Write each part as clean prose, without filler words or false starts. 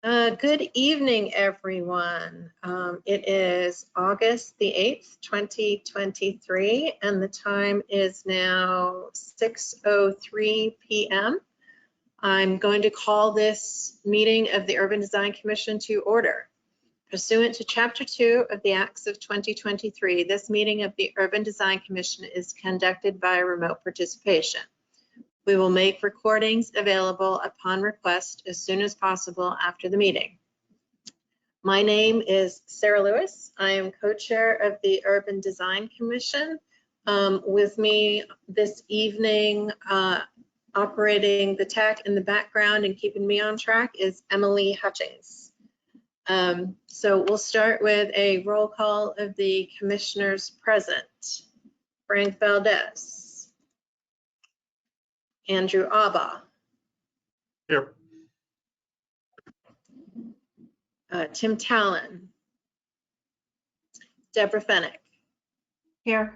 Good evening, everyone. It is August the 8th, 2023, and the time is now 6:03 p.m. I'm going to call this meeting of the Urban Design Commission to order. Pursuant to Chapter 2 of the Acts of 2023, this meeting of the Urban Design Commission is conducted by remote participation. We will make recordings available upon request as soon as possible after the meeting. My name is Sarah Lewis. I am co-chair of the Urban Design Commission. With me this evening, operating the tech in the background and keeping me on track is Emily Hutchings. So we'll start with a roll call of the commissioners present. Frank Valdez. Andrew Abba. Here. Tim Talon. Deborah Fennick. Here.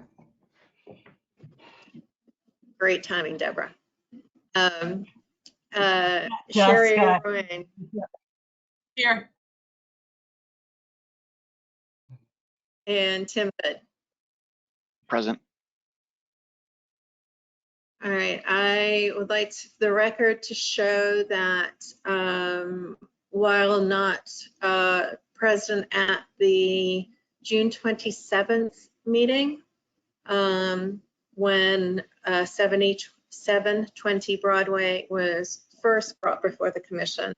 Great timing, Deborah. Sherry Rowan. Here. And Tim Hood. Present. All right, I would like the record to show that while not present at the June 27th meeting, when 720 Broadway was first brought before the commission,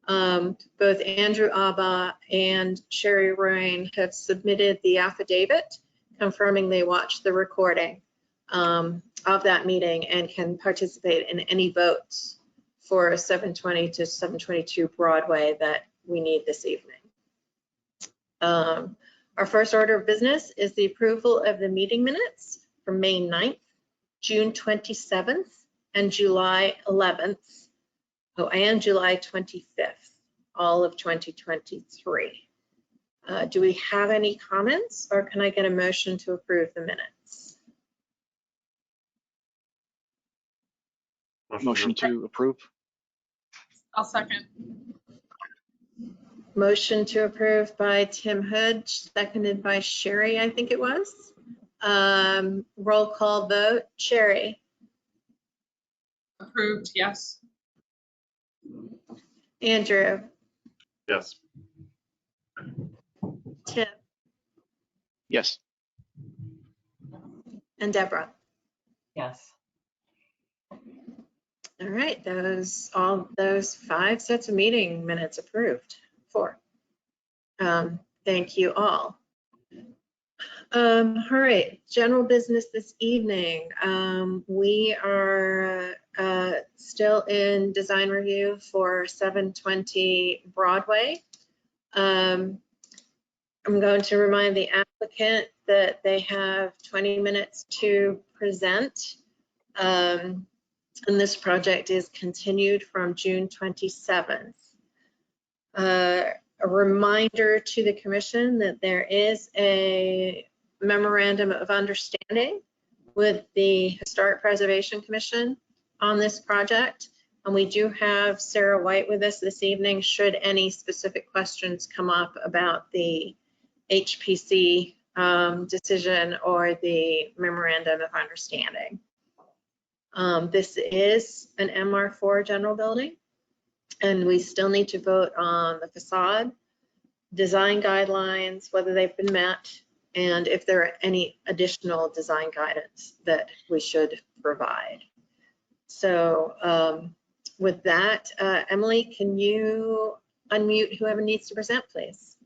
both Andrew Abba and Sherry Rowan have submitted the affidavit confirming they watched the recording of that meeting and can participate in any votes for 720 to 722 Broadway that we need this evening. Our first order of business is the approval of the meeting minutes for May 9th, June 27th, and July 11th, and July 25th, all of 2023. Do we have any comments, or can I get a motion to approve the minutes? Motion to approve. I'll second. Motion to approve by Tim Hood, seconded by Sherry, I think it was. Roll call vote. Sherry. Approved, yes. Andrew. Yes. Tim. Yes. And Deborah. Yes. All right, all those 5 sets of meeting minutes approved. 4. Thank you all. All right, general business this evening. We are still in design review for 720 Broadway. I'm going to remind the applicant that they have 20 minutes to present. And this project is continued from June 27th. A reminder to the commission that there is a memorandum of understanding with the Historic Preservation Commission on this project. And we do have Sarah White with us this evening should any specific questions come up about the HPC decision or the memorandum of understanding. This is an MR4 general building, and we still need to vote on the facade, design guidelines, whether they've been met, and if there are any additional design guidance that we should provide. So with that, Emily, can you unmute whoever needs to present, please?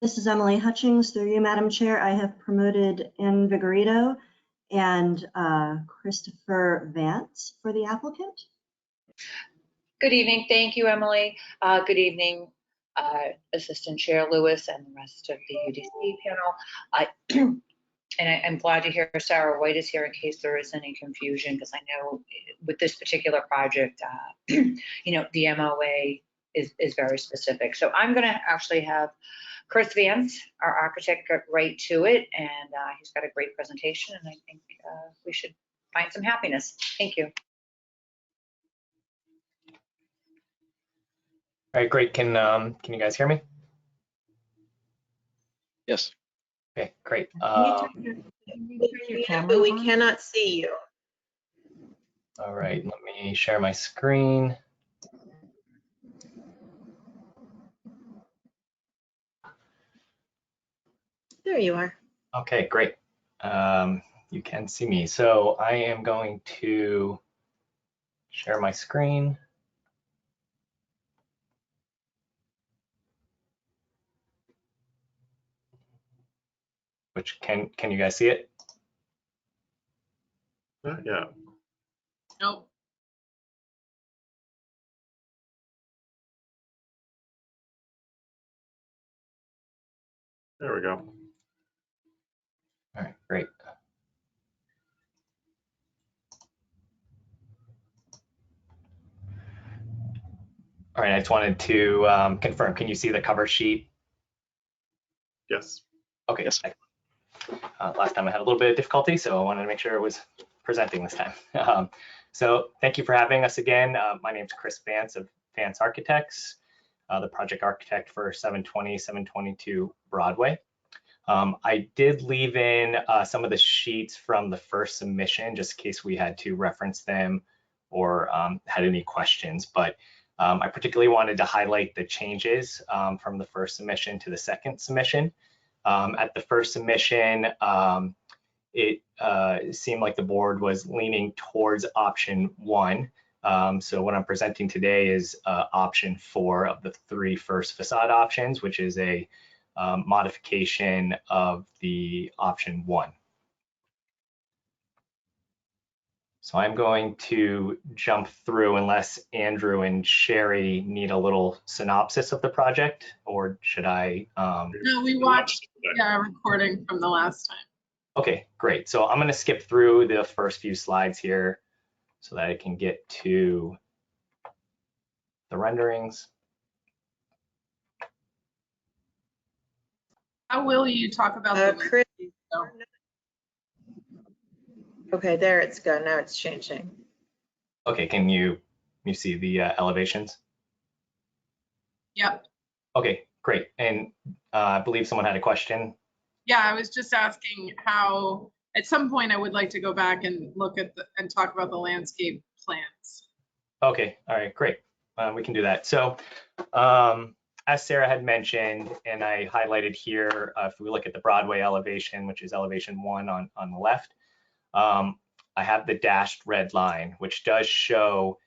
This is Emily Hutchings. Through you, Madam Chair, I have promoted Ann Vigorito and Christopher Vance for the applicant. Good evening. Thank you, Emily. Good evening, Assistant Chair Lewis and the rest of the UDC panel. And I'm glad to hear Sarah White is here in case there is any confusion, because I know with this particular project, you know, the MOA is very specific. So I'm going to actually have Chris Vance, our architect, get right to it, and he's got a great presentation, and I think we should find some happiness. Thank you. All right, great. Can you guys hear me? Yes. Okay, great. Can you turn your camera But we on? cannot see you. All right, let me share my screen. There you are. Okay, great. You can see me. So I am going to share my screen. Which can you guys see it? Yeah. Nope. There we go. All right, great. All right, I just wanted to confirm. Can you see the cover sheet? Yes. Okay. Yes. Last time I had a little bit of difficulty, so I wanted to make sure it was presenting this time. So thank you for having us again. My name is Chris Vance of Vance Architects, the project architect for 720, 722 Broadway. I did leave in some of the sheets from the first submission, just in case we had to reference them or had any questions. But I particularly wanted to highlight the changes from the first submission to the second submission. At the first submission, it seemed like the board was leaning towards option 1. So what I'm presenting today is option 4 of the 3 first facade options, which is a modification of the option 1. So I'm going to jump through unless Andrew and Sherry need a little synopsis of the project, or should I? No, we watched a recording from the last time. Okay, great. So I'm going to skip through the first few slides here so that I can get to the renderings. How will you talk about the Chris. though? Okay, there it's go. Now it's changing. Okay, can you see the elevations? Yep. Okay, great. And I believe someone had a question. Yeah, I was just asking how, at some point I would like to go back and look at and talk about the landscape plans. Okay, all right, great. We can do that. So as Sarah had mentioned, and I highlighted here, if we look at the Broadway elevation, which is elevation 1 on the left, I have the dashed red line, which does show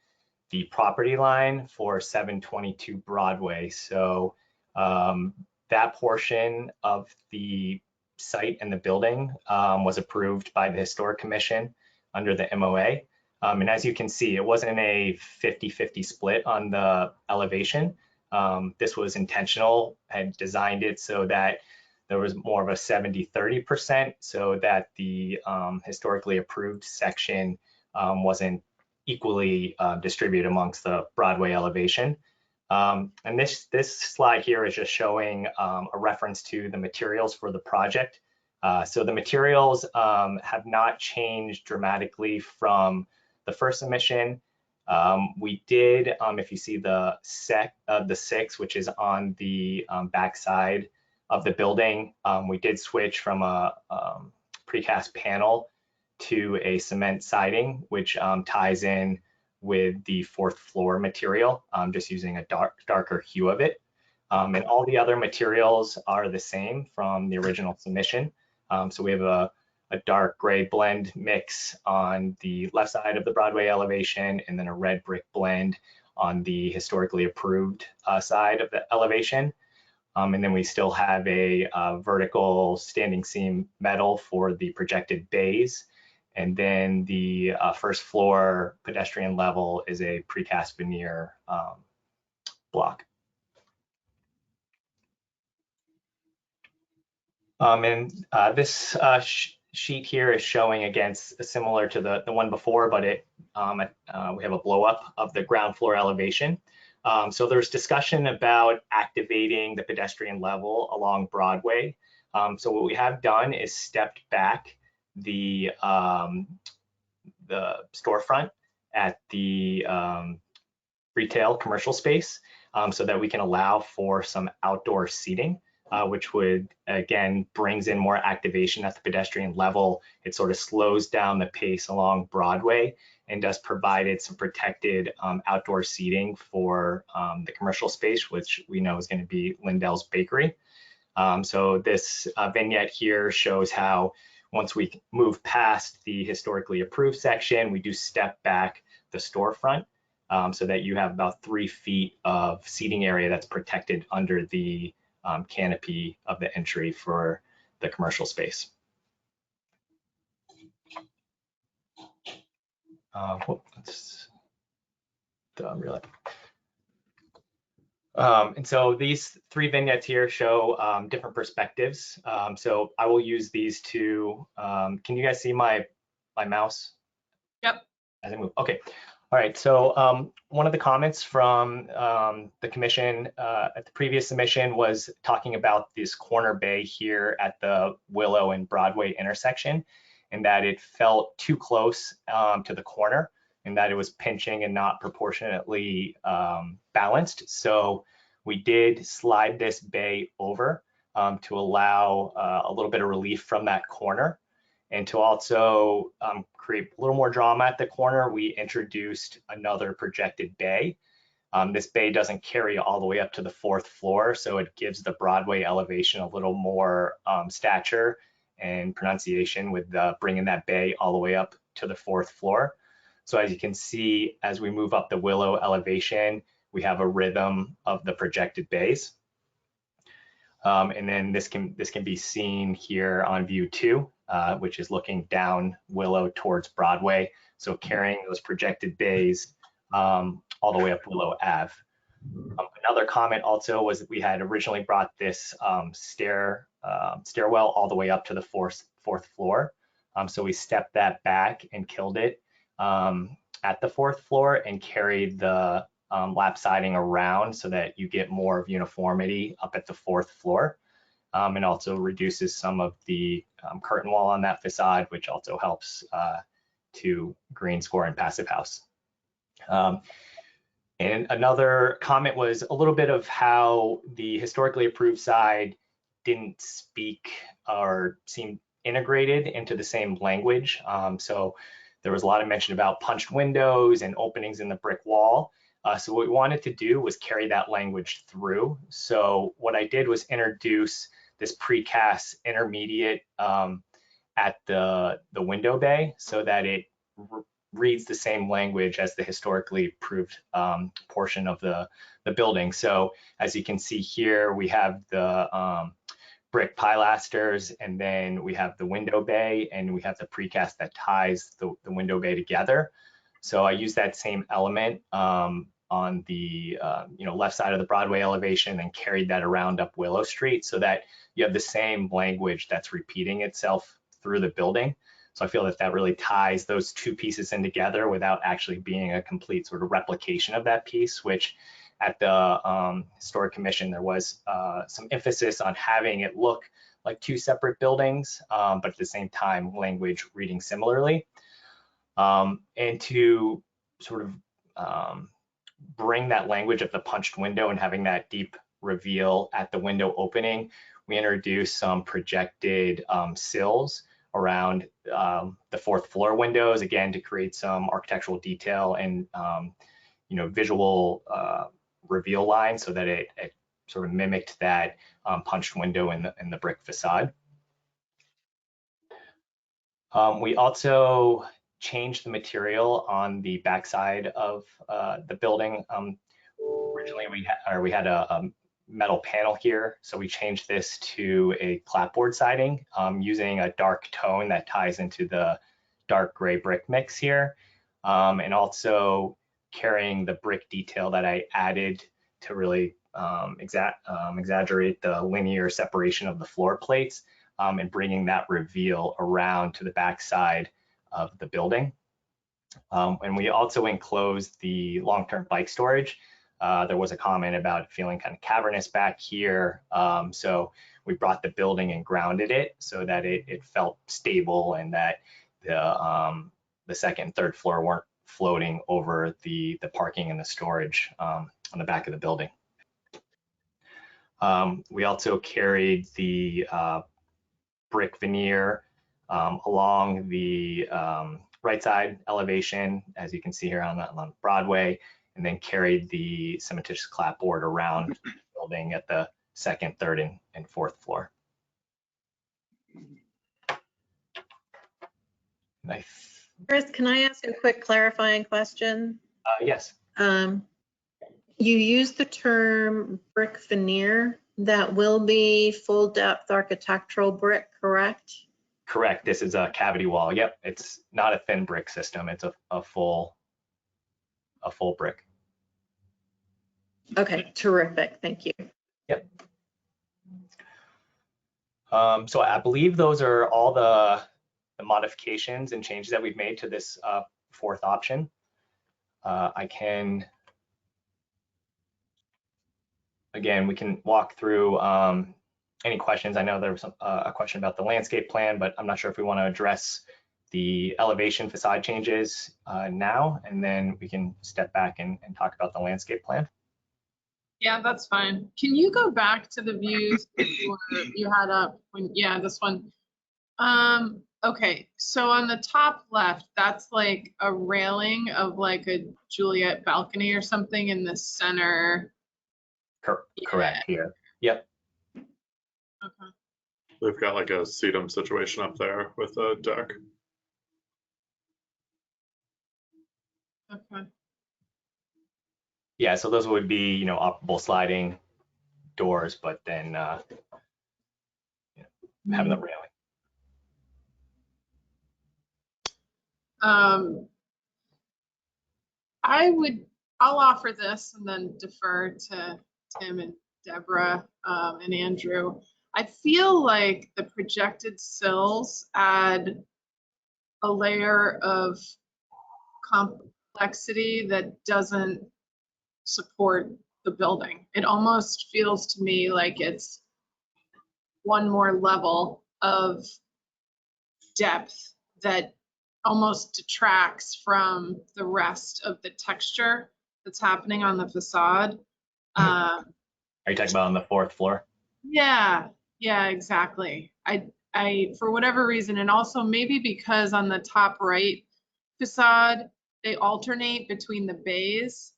the property line for 722 Broadway. So that portion of the site and the building was approved by the Historic Commission under the MOA. And as you can see, it wasn't a 50-50 split on the elevation. This was intentional. I had designed it so that there was more of a 70-30%, so that the historically approved section wasn't equally distributed amongst the Broadway elevation. And this slide here is just showing a reference to the materials for the project. So the materials have not changed dramatically from the first submission. We did, if you see the 6, which is on the back side of the building, we did switch from a precast panel to a cement siding, which ties in with the 4th floor material, just using a darker hue of it. And all the other materials are the same from the original submission. So we have a dark gray blend mix on the left side of the Broadway elevation, and then a red brick blend on the historically approved side of the elevation. And then we still have a vertical standing seam metal for the projected bays. And then the 1st floor pedestrian level is a precast veneer block. And this sheet here is showing against similar to the one before, but we have a blow up of the ground floor elevation. So there's discussion about activating the pedestrian level along Broadway. So what we have done is stepped back the storefront at the retail commercial space. so that we can allow for some outdoor seating, which would, again, brings in more activation at the pedestrian level. It sort of slows down the pace along Broadway and does provide some protected outdoor seating for the commercial space, which we know is going to be Lindell's Bakery. So this vignette here shows how once we move past the historically approved section, we do step back the storefront so that you have about 3 feet of seating area that's protected under the canopy of the entry for the commercial space. That's really. And so these 3 vignettes here show different perspectives. So I will use these to, can you guys see my mouse? Yep. As I move, okay. All right, so one of the comments from the commission at the previous submission was talking about this corner bay here at the Willow and Broadway intersection, and that it felt too close to the corner, and that it was pinching and not proportionately balanced. So we did slide this bay over to allow a little bit of relief from that corner. And to also create a little more drama at the corner, we introduced another projected bay. This bay doesn't carry all the way up to the 4th floor, so it gives the Broadway elevation a little more stature and pronunciation with bringing that bay all the way up to the 4th floor. So as you can see, as we move up the Willow elevation, we have a rhythm of the projected bays. And then this can be seen here on view 2, which is looking down Willow towards Broadway. So carrying those projected bays all the way up Willow Ave. Another comment also was that we had originally brought this stairwell all the way up to the 4th floor. So we stepped that back and killed it at the 4th floor and carried the lap siding around so that you get more of uniformity up at the 4th floor, and also reduces some of the curtain wall on that facade, which also helps to green score and passive house. And another comment was a little bit of how the historically approved side didn't speak or seem integrated into the same language. So there was a lot of mention about punched windows and openings in the brick wall. So what we wanted to do was carry that language through. So what I did was introduce this precast intermediate at the window bay so that it reads the same language as the historically approved portion of the building. So as you can see here, we have the brick pilasters, and then we have the window bay, and we have the precast that ties the window bay together. So I use that same element on the left side of the Broadway elevation and carried that around up Willow Street so that you have the same language that's repeating itself through the building. So I feel that that really ties those 2 pieces in together without actually being a complete sort of replication of that piece, which at the Historic Commission, there was some emphasis on having it look like 2 separate buildings, but at the same time, language reading similarly. And to sort of bring that language of the punched window and having that deep reveal at the window opening, we introduced some projected sills around the 4th floor windows, again, to create some architectural detail and visual reveal line so that it sort of mimicked that punched window in the brick facade. We also changed the material on the backside of the building. Originally, we had a metal panel here, so we changed this to a clapboard siding using a dark tone that ties into the dark gray brick mix here, and also carrying the brick detail that I added to really exaggerate the linear separation of the floor plates, and bringing that reveal around to the backside of the building. And we also enclosed the long-term bike storage. There was a comment about feeling kind of cavernous back here. So we brought the building and grounded it so that it felt stable and that the 2nd and 3rd floor weren't floating over the parking and the storage on the back of the building. We also carried the brick veneer along the right side elevation, as you can see here on Broadway, and then carried the cementitious clapboard around the building at the second, third, and fourth floor. Chris, can I ask a quick clarifying question? Yes, You used the term brick veneer. That will be full depth architectural brick, correct? correct. This is a cavity wall. Yep, it's not a thin brick system. It's a full brick. Okay, terrific. Thank you. Yep. So I believe those are all the modifications and changes that we've made to this fourth option. I can, again, we can walk through any questions. I know there was a question about the landscape plan, but I'm not sure if we want to address the elevation facade changes now, and then we can step back and talk about the landscape plan. Yeah, that's fine. Can you go back to the views that you had up when, yeah, this one. Okay, so on the top left, that's like a railing of like a Juliet balcony or something in the center. Correct here. Yep. Okay. They've got like a sedum situation up there with a deck. Okay. Yeah, so those would be, operable sliding doors, but then having the railing. I'll offer this and then defer to Tim and Deborah and Andrew. I feel like the projected sills add a layer of complexity that doesn't support the building. It almost feels to me like it's one more level of depth that almost detracts from the rest of the texture that's happening on the facade. Are you talking about on the fourth floor? Yeah, exactly. I for whatever reason, and also maybe because on the top right facade, they alternate between the bays.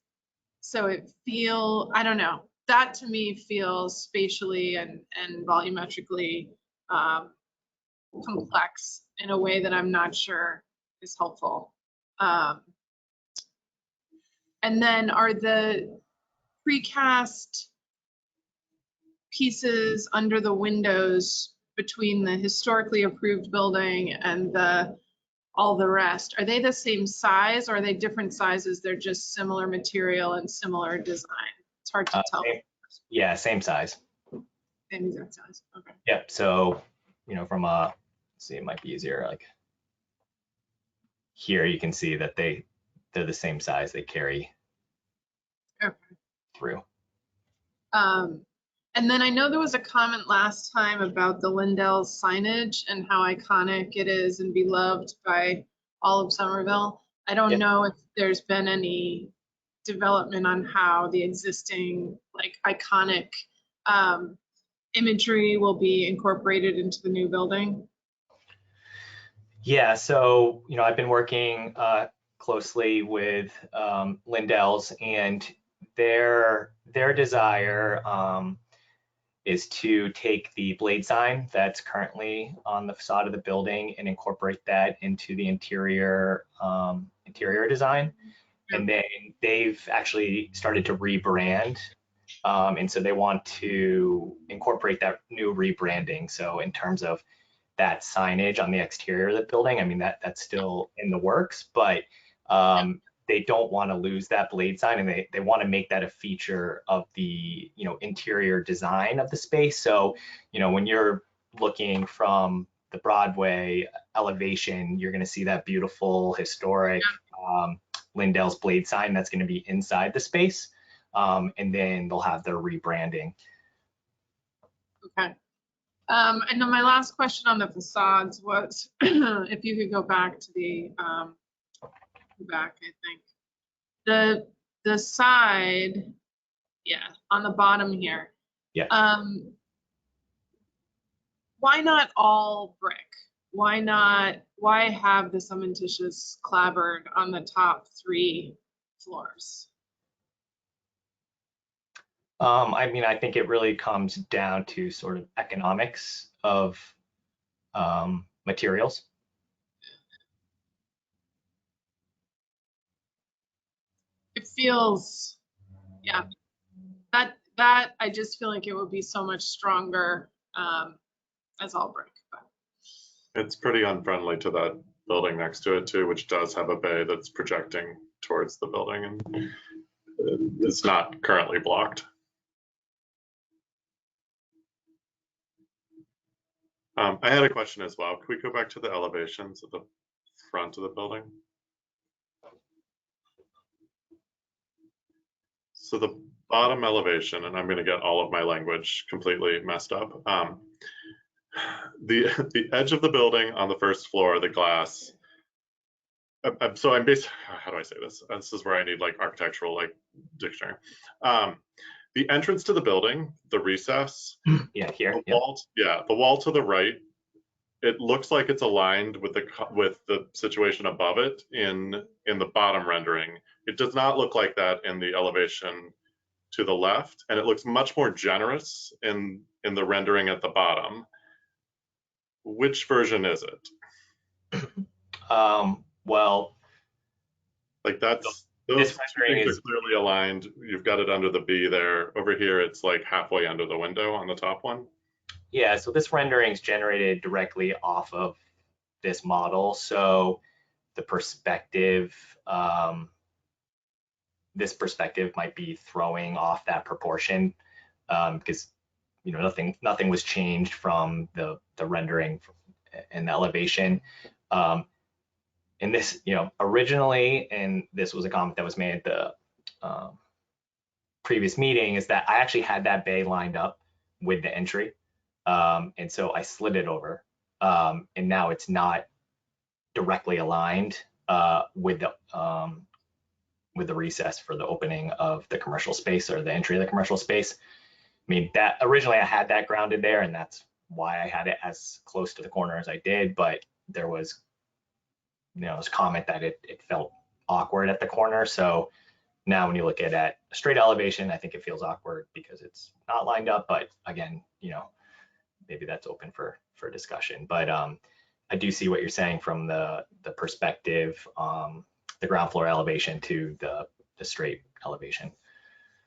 So I don't know, that to me feels spatially and volumetrically complex in a way that I'm not sure is helpful. And then are the precast pieces under the windows between the historically approved building and all the rest, are they the same size or are they different sizes? They're just similar material and similar design. It's hard to tell. Yeah, same size. Same exact size. Okay. Yep. So, from let's see, it might be easier. Like here, you can see that they're the same size. They carry through. And then I know there was a comment last time about the Lindell's signage and how iconic it is and beloved by all of Somerville. I don't know if there's been any development on how the existing like iconic imagery will be incorporated into the new building. Yeah, so I've been working closely with Lindell's, and their desire is to take the blade sign that's currently on the facade of the building and incorporate that into the interior design. And then they've actually started to rebrand. And so they want to incorporate that new rebranding. So in terms of that signage on the exterior of the building, I mean, that's still in the works, but they don't want to lose that blade sign, and they want to make that a feature of the interior design of the space. So when you're looking from the Broadway elevation, you're going to see that beautiful historic Lindell's blade sign that's going to be inside the space, and then they'll have their rebranding. Okay. And then my last question on the facades was if you could go back to the back, I think the side, on the bottom here, Why not all brick? Why have the cementitious clapboard on the top 3 floors? I mean, I think it really comes down to sort of economics of materials. It feels, yeah, that I just feel like it would be so much stronger as all brick. But It's pretty unfriendly to that building next to it too, which does have a bay that's projecting towards the building and it's not currently blocked. I had a question as well. Can we go back to the elevations at the front of the building? So the bottom elevation, and I'm going to get all of my language completely messed up. The edge of the building on the first floor, the glass. So I'm basically, how do I say this? This is where I need like architectural like dictionary. The entrance to the building, the recess. Yeah, here. The wall, yeah, the wall to the right. It looks like it's aligned with the situation above it in the bottom rendering. It does not look like that in the elevation to the left, and it looks much more generous in the rendering at the bottom. Which version is it? Well, like those this rendering things is are clearly aligned. You've got it under the B there. Over here, it's like halfway under the window on the top one. yeah. So this rendering is generated directly off of this model. So the perspective, this perspective might be throwing off that proportion because nothing was changed from the rendering and the elevation. And this, originally, and this was a comment that was made at the previous meeting, is that I actually had that bay lined up with the entry. And so I slid it over. And now it's not directly aligned with the recess for the opening of the commercial space or the entry of the commercial space. I mean, that originally I had that grounded there, and that's why I had it as close to the corner as I did, but there was this comment that it felt awkward at the corner. So now when you look at a straight elevation, I think it feels awkward because it's not lined up, but again, maybe that's open for discussion. But I do see what you're saying from the perspective, the ground floor elevation to the straight elevation.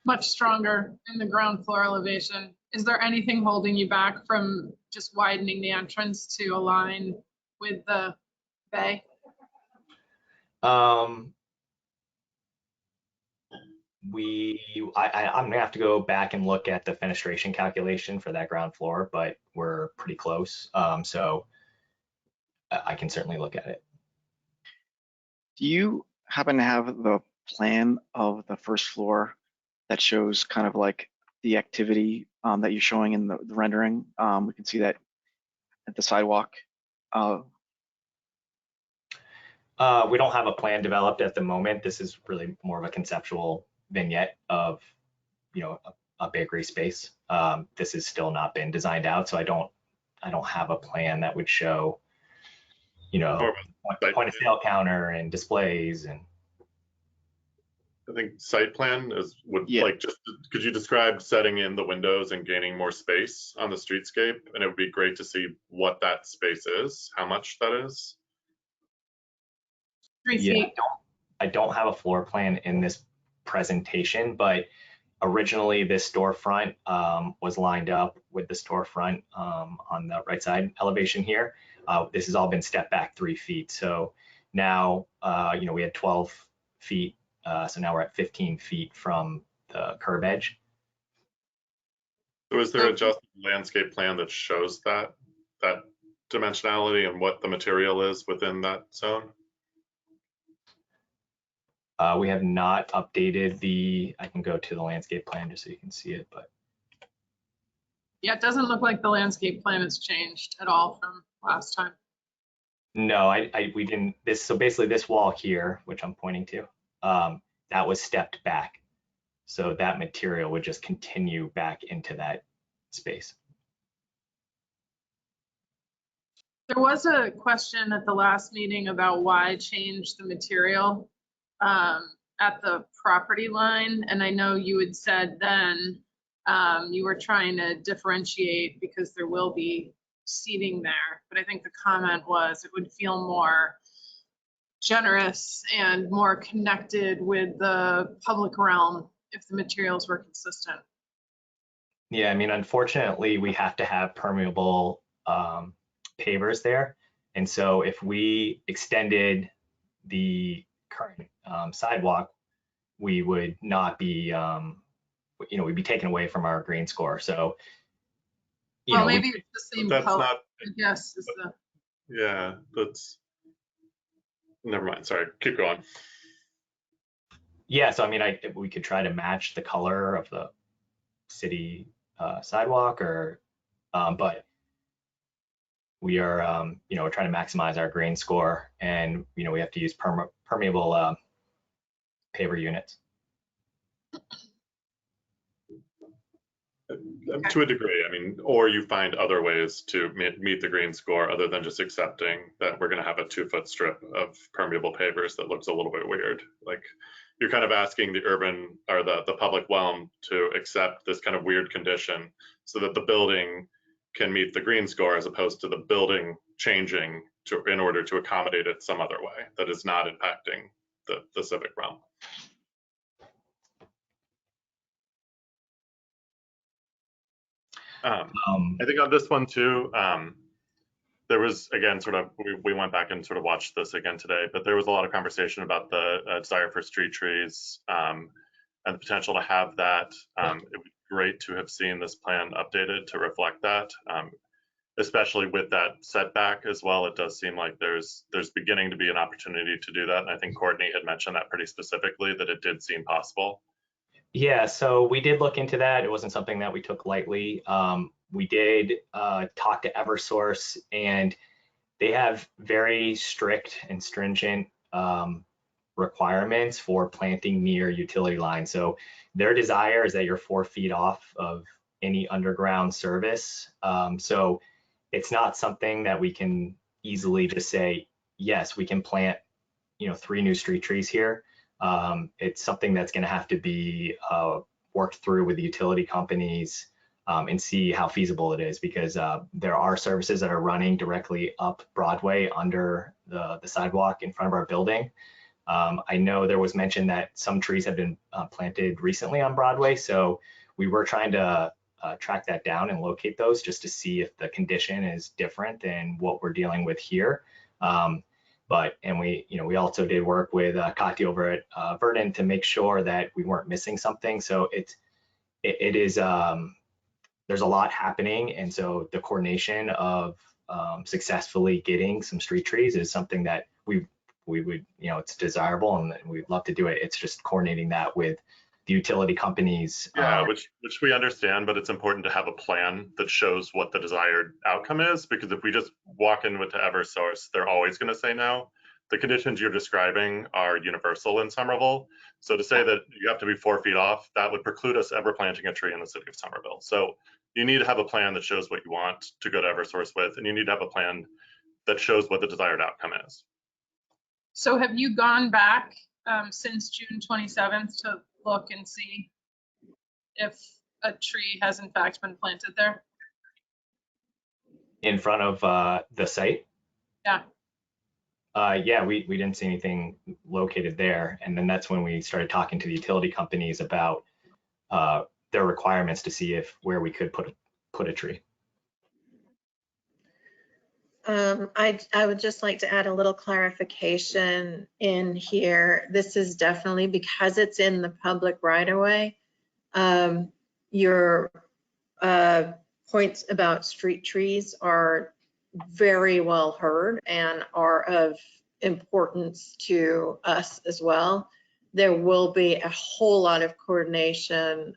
Much stronger in the ground floor elevation. Is there anything holding you back from just widening the entrance to align with the bay? I'm gonna have to go back and look at the fenestration calculation for that ground floor, but we're pretty close. So I can certainly look at it. Do you happen to have the plan of the first floor that shows kind of like the activity that you're showing in the rendering? We can see that at the sidewalk. We don't have a plan developed at the moment. This is really more of a conceptual vignette of, a bakery space. This has still not been designed out, so I don't have a plan that would show, point of sale counter and displays and. I think site plan could you describe setting in the windows and gaining more space on the streetscape? And it would be great to see what that space is, how much that is. 3 Yeah, feet. I don't have a floor plan in this presentation, but originally this storefront was lined up with the storefront on the right side elevation here. This has all been stepped back 3 feet. So now, we had 12 feet. So now we're at 15 feet from the curb edge. So is there a just landscape plan that shows that dimensionality and what the material is within that zone? We have not updated I can go to the landscape plan just so you can see it, but. Yeah, it doesn't look like the landscape plan has changed at all from last time. No, we didn't. So basically this wall here, which I'm pointing to, that was stepped back. So that material would just continue back into that space. There was a question at the last meeting about why change the material at the property line. And I know you had said then you were trying to differentiate because there will be seating there. But I think the comment was it would feel more generous and more connected with the public realm if the materials were consistent. Yeah, I mean, unfortunately, we have to have permeable pavers there. And so if we extended the current sidewalk, we would not be, we'd be taken away from our green score. So, Well, maybe it's the same That's color, not, I guess, is the. yeah, that's, never mind, sorry, keep going. Yeah, so I mean, we could try to match the color of the city sidewalk, or, but we are, we're trying to maximize our green score, and we have to use permeable paver units. To a degree, I mean, or you find other ways to meet the green score other than just accepting that we're going to have a 2-foot strip of permeable pavers that looks a little bit weird. Like, you're kind of asking the urban or the public realm to accept this kind of weird condition so that the building can meet the green score, as opposed to the building changing in order to accommodate it some other way that is not impacting the civic realm. I think on this one too, there was, again, sort of, we went back and sort of watched this again today, but there was a lot of conversation about the desire for street trees and the potential to have that. It would be great to have seen this plan updated to reflect that, especially with that setback as well. It does seem like there's beginning to be an opportunity to do that. And I think Courtney had mentioned that pretty specifically, that it did seem possible. Yeah, so we did look into that. It wasn't something that we took lightly. We did talk to Eversource, and they have very strict and stringent requirements for planting near utility lines. So their desire is that you're 4 feet off of any underground service. So it's not something that we can easily just say, yes, we can plant 3 new street trees here. It's something that's going to have to be worked through with the utility companies and see how feasible it is, because there are services that are running directly up Broadway under the sidewalk in front of our building. I know there was mention that some trees have been planted recently on Broadway, so we were trying to track that down and locate those just to see if the condition is different than what we're dealing with here. And we also did work with Kati over at Vernon to make sure that we weren't missing something. So it is, there's a lot happening. And so the coordination of successfully getting some street trees is something that we would, it's desirable and we'd love to do it. It's just coordinating that with the utility companies. Yeah, which we understand, but it's important to have a plan that shows what the desired outcome is, because if we just walk in with the Eversource, they're always going to say no. The conditions you're describing are universal in Somerville. So to say that you have to be 4 feet off, that would preclude us ever planting a tree in the city of Somerville. So you need to have a plan that shows what you want to go to Eversource with, and you need to have a plan that shows what the desired outcome is. So have you gone back since June 27th to look and see if a tree has in fact been planted there? In front of the site? Yeah. Yeah, we didn't see anything located there. And then that's when we started talking to the utility companies about their requirements to see where we could put a tree. I would just like to add a little clarification in here. This is definitely because it's in the public right of way. Your points about street trees are very well heard and are of importance to us as well. There will be a whole lot of coordination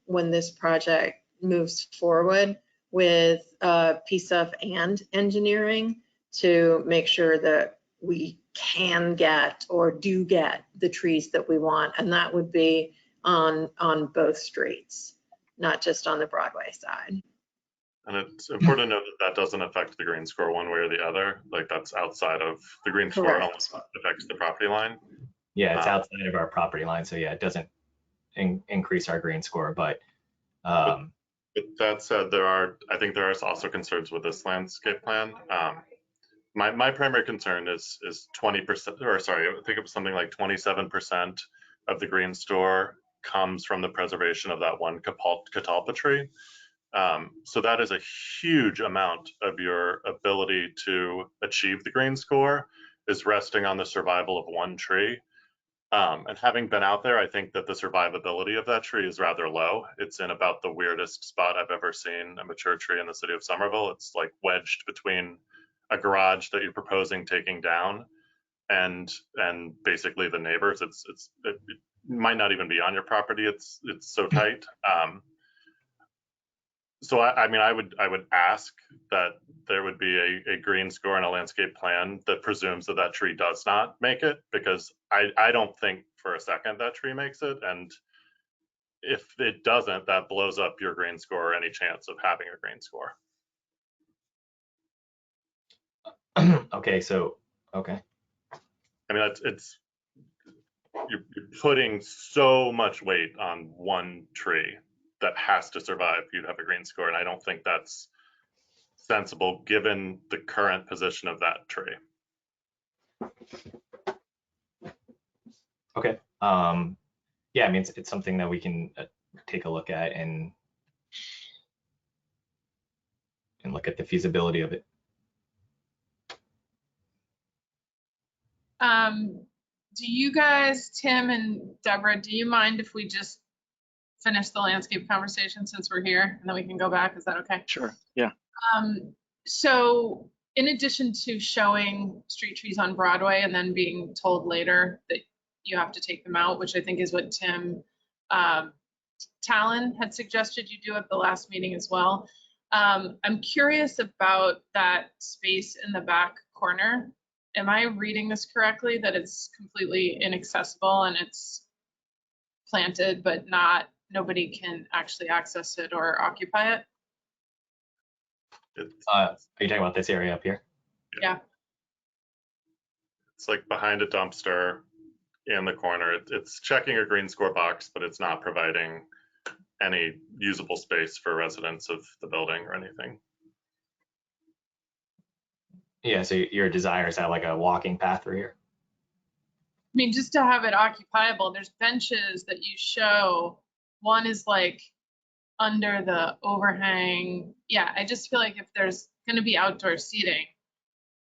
when this project moves forward with PSUF and engineering to make sure that we can get or do get the trees that we want, and that would be on both streets. not just on the Broadway side. And it's important to note that that doesn't affect the green score one way or the other. Like that's outside of the green score only Correct. affects the property line. Yeah, it's outside of our property line, so yeah, it doesn't increase our green score, but But that said, I think there are also concerns with this landscape plan. My primary concern is 20%, or sorry, I think it was something like 27% of the green store comes from the preservation of that one catalpa tree. So that is a huge amount of your ability to achieve the green score is resting on the survival of one tree. And having been out there, I think that the survivability of that tree is rather low. It's in about the weirdest spot I've ever seen a mature tree in the city of Somerville. It's like wedged between a garage that you're proposing taking down and basically the neighbors. It might not even be on your property. It's so tight. So I mean, I would ask that there would be a green score and a landscape plan that presumes that that tree does not make it, because I don't think for a second that tree makes it. And if it doesn't, that blows up your green score or any chance of having a green score. okay, so okay. I mean, you're putting so much weight on one tree that has to survive for you to have a green score, and I don't think that's sensible given the current position of that tree. Okay. Yeah, I mean, it's something that we can take a look at and look at the feasibility of it. Do you guys, Tim and Deborah, do you mind if we just finish the landscape conversation since we're here and then we can go back? Is that okay? Sure, yeah. So in addition to showing street trees on Broadway and then being told later that you have to take them out, which I think is what Tim Talon had suggested you do at the last meeting as well. I'm curious about that space in the back corner. Am I reading this correctly, that it's completely inaccessible and it's planted, but nobody can actually access it or occupy it? Are you talking about this area up here? Yeah. It's like behind a dumpster in the corner. It's checking a green score box, but it's not providing any usable space for residents of the building or anything. Yeah, so your desire is to have like a walking path through here? I mean, just to have it occupiable, there's benches that you show. One is like under the overhang. Yeah, I just feel like if there's going to be outdoor seating,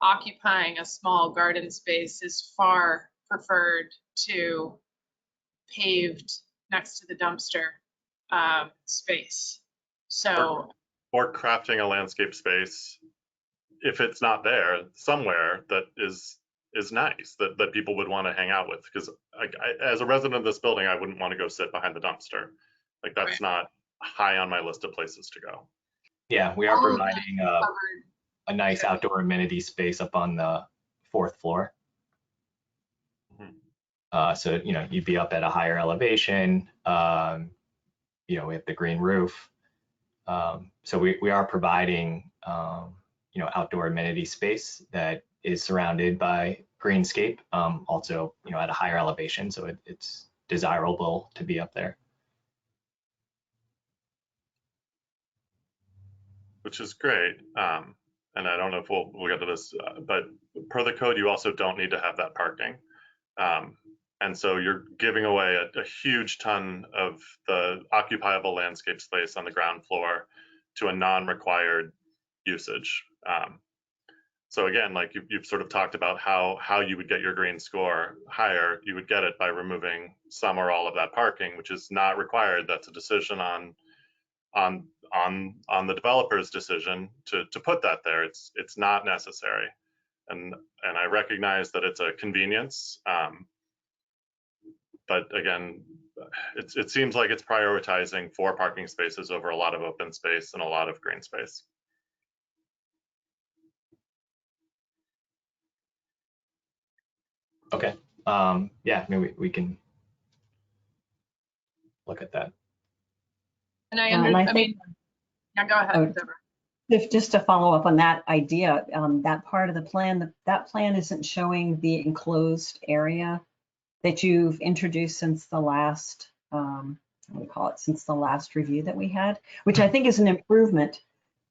occupying a small garden space is far preferred to paved next to the dumpster space. So, or crafting a landscape space, if it's not there, somewhere that is nice, that people would want to hang out with. Because as a resident of this building, I wouldn't want to go sit behind the dumpster. Like that's not high on my list of places to go. Yeah, we are providing a nice outdoor amenity space up on the 4th floor. So, you know, you'd be up at a higher elevation. You know, we have the green roof. So we are providing, you know, outdoor amenity space that is surrounded by greenscape, also, you know, at a higher elevation. So it's desirable to be up there. Which is great. And I don't know if we'll get to this, but per the code, you also don't need to have that parking. And so you're giving away a huge ton of the occupiable landscape space on the ground floor to a non-required usage. So again, like you've sort of talked about how you would get your green score higher. You would get it by removing some or all of that parking, which is not required. That's a decision on the developer's decision to put that there. It's not necessary, and I recognize that it's a convenience. But again, it seems like it's prioritizing 4 parking spaces over a lot of open space and a lot of green space. Okay. Yeah, maybe we can look at that. And I And I I think- mean, yeah, go Oh, ahead, Deborah. If just to follow up on that idea, that part of the plan, that plan isn't showing the enclosed area that you've introduced since the last, what do we call it, since the last review that we had, which I think is an improvement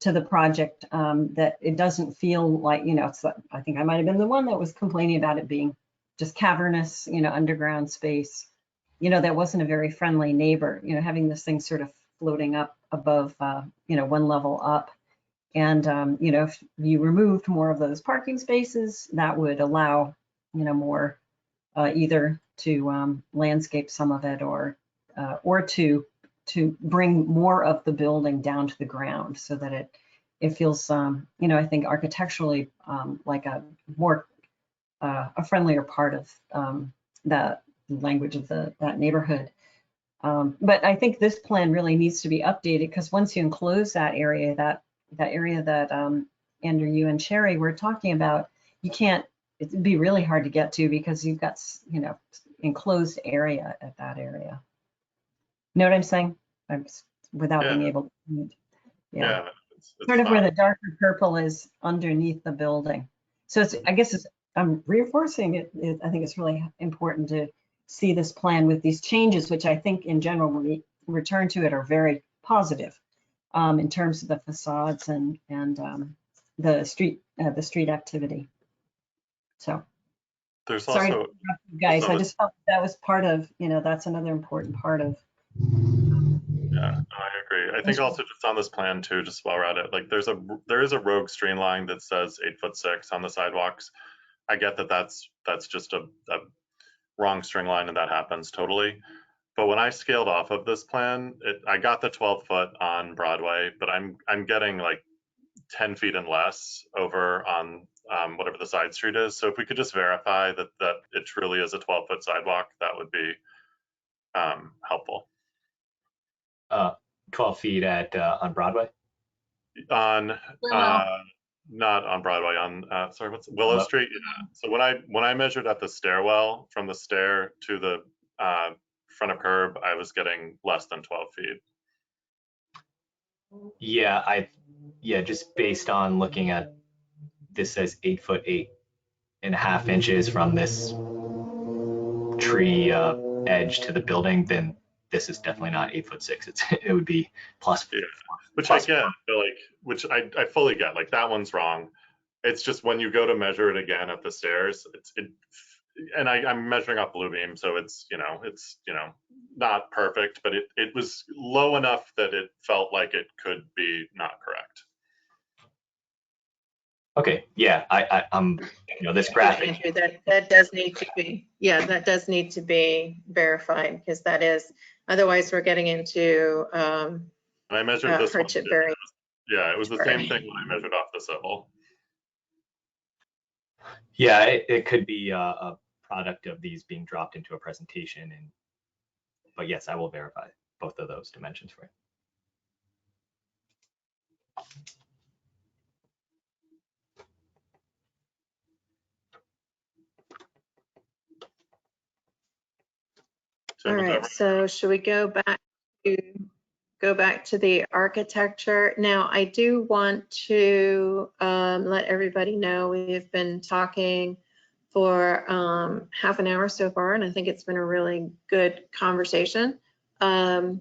to the project, that it doesn't feel like, you know, it's, I think I might have been the one that was complaining about it being just cavernous, you know, underground space. You know, that wasn't a very friendly neighbor, you know, having this thing sort of floating up above, you know, one level up. And, you know, if you removed more of those parking spaces, that would allow, you know, more either to landscape some of it or to bring more of the building down to the ground so that it feels, you know, I think architecturally like a more, a friendlier part of the language of that neighborhood. But I think this plan really needs to be updated because once you enclose that area that Andrew, you and Sherry were talking about, you can't, it'd be really hard to get to because you've got, you know, enclosed area at that area. Know what I'm saying? Without being able to. Yeah. It's Sort of where fine. the darker purple is underneath the building. So it's, I guess it's, I'm reinforcing it. I think it's really important to see this plan with these changes, which I think in general, when we return to it, are very positive in terms of the facades and the street activity. So There's sorry to also, interrupt you guys. also I the- just felt that was part of, you know, that's another important part of. yeah, no, I agree. I think also just on this plan too, just while we're at it, like there is a rogue stream line that says 8'6" on the sidewalks. I get that that's just a wrong string line and that happens totally. But when I scaled off of this plan, I got the 12 foot on Broadway, but I'm getting like 10 feet and less over on whatever the side street is. So if we could just verify that it truly is a 12-foot sidewalk, that would be helpful. 12 feet at on Broadway. On Willow. not on Broadway, on sorry, what's Willow Willow. Street? Yeah. So when I measured at the stairwell from the stair to the front of curb, I was getting less than 12 feet. Yeah, just based on looking at this says 8'8.5" inches from this tree edge to the building, then this is definitely not 8'6". It would be plus. Yeah. Which plus I get, but like, which I fully get. Like that one's wrong. It's just when you go to measure it again at the stairs, and I'm measuring off Bluebeam, so it's not perfect, but it was low enough that it felt like it could be not correct. Okay, yeah, I'm, you know, this graphic. Andrew, that does need to be, yeah, that does need to be verified because that is, otherwise we're getting into And I measured this one hardship too. variance. Yeah, it was the same thing when I measured off the civil. Yeah, it could be a product of these being dropped into a presentation, but yes, I will verify both of those dimensions for you. All right, so should we go back to the architecture? Now, I do want to let everybody know we've been talking for half an hour so far, and I think it's been a really good conversation. But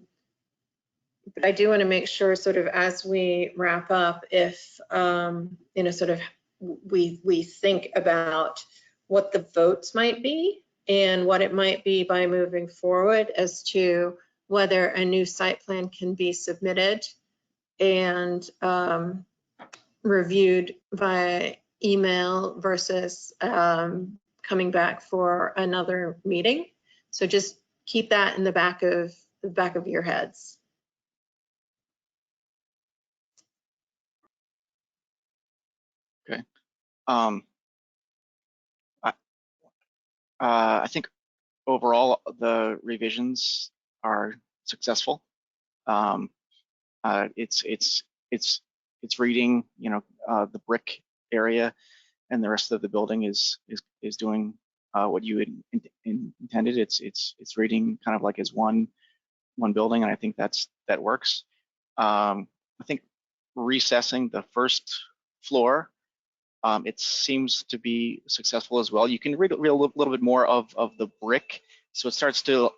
I do want to make sure sort of as we wrap up, if, you know, sort of we think about what the votes might be and what it might be by moving forward as to whether a new site plan can be submitted and reviewed via email versus coming back for another meeting. So just keep that in the back of your heads. Okay. I think overall the revisions are successful. It's reading, you know, the brick area, and the rest of the building is doing what you had intended. It's reading kind of like as one building, and I think that works. I think recessing the first floor, it seems to be successful as well. You can read a little bit more of the brick, so it starts to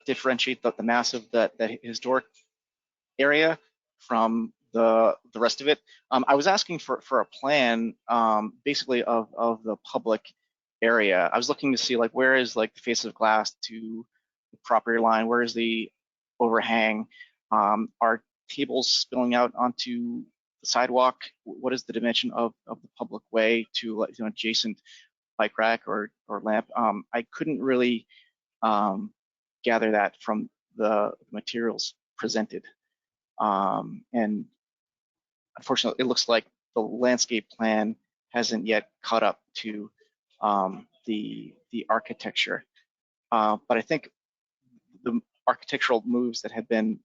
differentiate the mass of that historic area from the rest of it. I was asking for a plan, basically of the public area. I was looking to see like where is like the face of glass to the property line, where is the overhang, are tables spilling out onto the sidewalk, what is the dimension of the public way to like adjacent bike rack or lamp. I couldn't really gather that from the materials presented. And unfortunately, it looks like the landscape plan hasn't yet caught up to the architecture. But I think the architectural moves that have been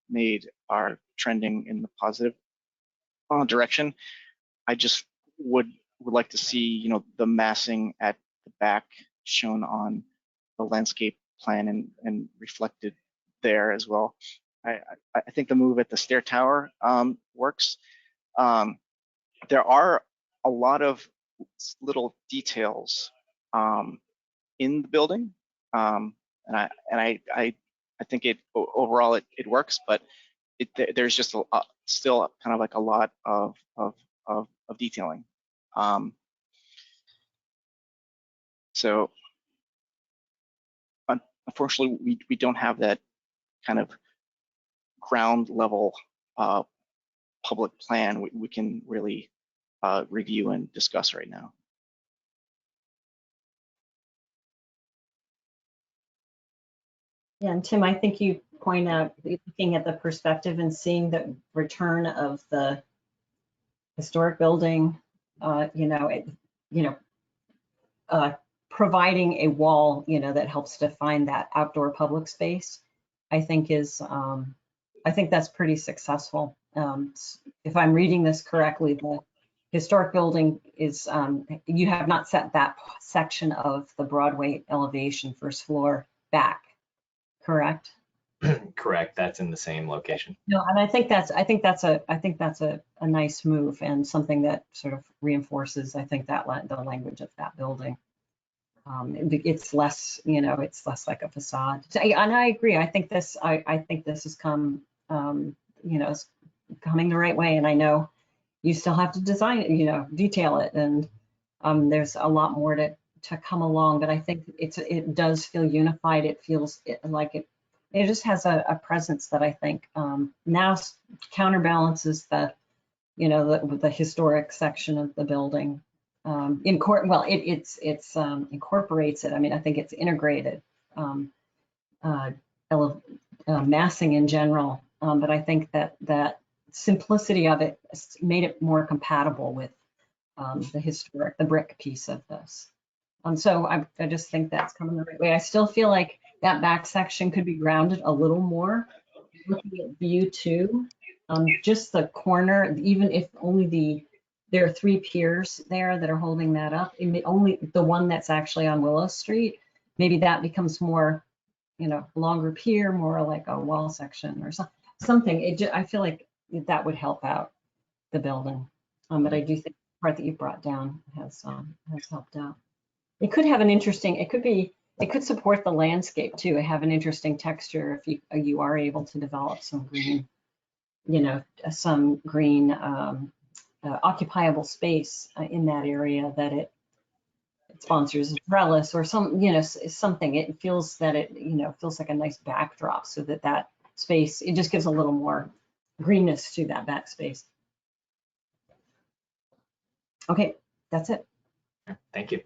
made are trending in the positive direction. I just would like to see, the massing at the back shown on the landscape plan and reflected there as well. I think the move at the stair tower works. There are a lot of little details in the building, and I think overall it works, but there's just still kind of like a lot of detailing. So unfortunately, we don't have that kind of ground level public plan we can really review and discuss right now. Yeah, and Tim, I think you point out, looking at the perspective and seeing the return of the historic building, providing a wall, that helps define that outdoor public space, I think I think that's pretty successful. If I'm reading this correctly, the historic building is, you have not set that section of the Broadway elevation first floor back, correct? Correct. That's in the same location. No, and I think that's a nice move and something that sort of reinforces, I think, that the language of that building. It's less, it's less like a facade. And I agree. I think this has come, it's coming the right way. And I know you still have to design it, detail it, and there's a lot more to come along. But I think it does feel unified. It feels like it just has a presence that I think now counterbalances the historic section of the building. It incorporates it. I mean, I think it's integrated massing in general, but I think that simplicity of it made it more compatible with the brick piece of this. So I just think that's coming the right way. I still feel like that back section could be grounded a little more. Looking at view 2, just the corner, even if only there are 3 piers there that are holding that up, only the one that's actually on Willow Street, maybe that becomes more, longer pier, more like a wall section or something. I feel like that would help out the building. But I do think the part that you brought down has helped out. It could have it could support the landscape too, have an interesting texture if you are able to develop some green, occupiable space in that area that it sponsors a trellis or something. It feels that it, feels like a nice backdrop so that space, it just gives a little more greenness to that back space. Okay, that's it. Thank you.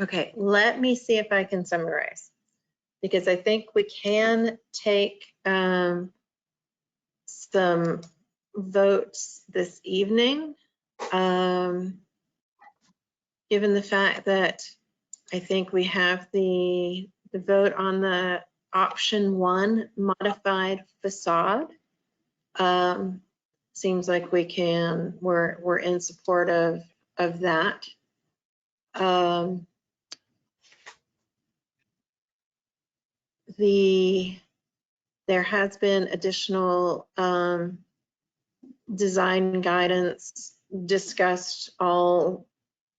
Okay, let me see if I can summarize, because I think we can take some votes this evening, given the fact that I think we have the vote on the option 1 modified facade. seems like we're in support of that. There has been additional design guidance discussed all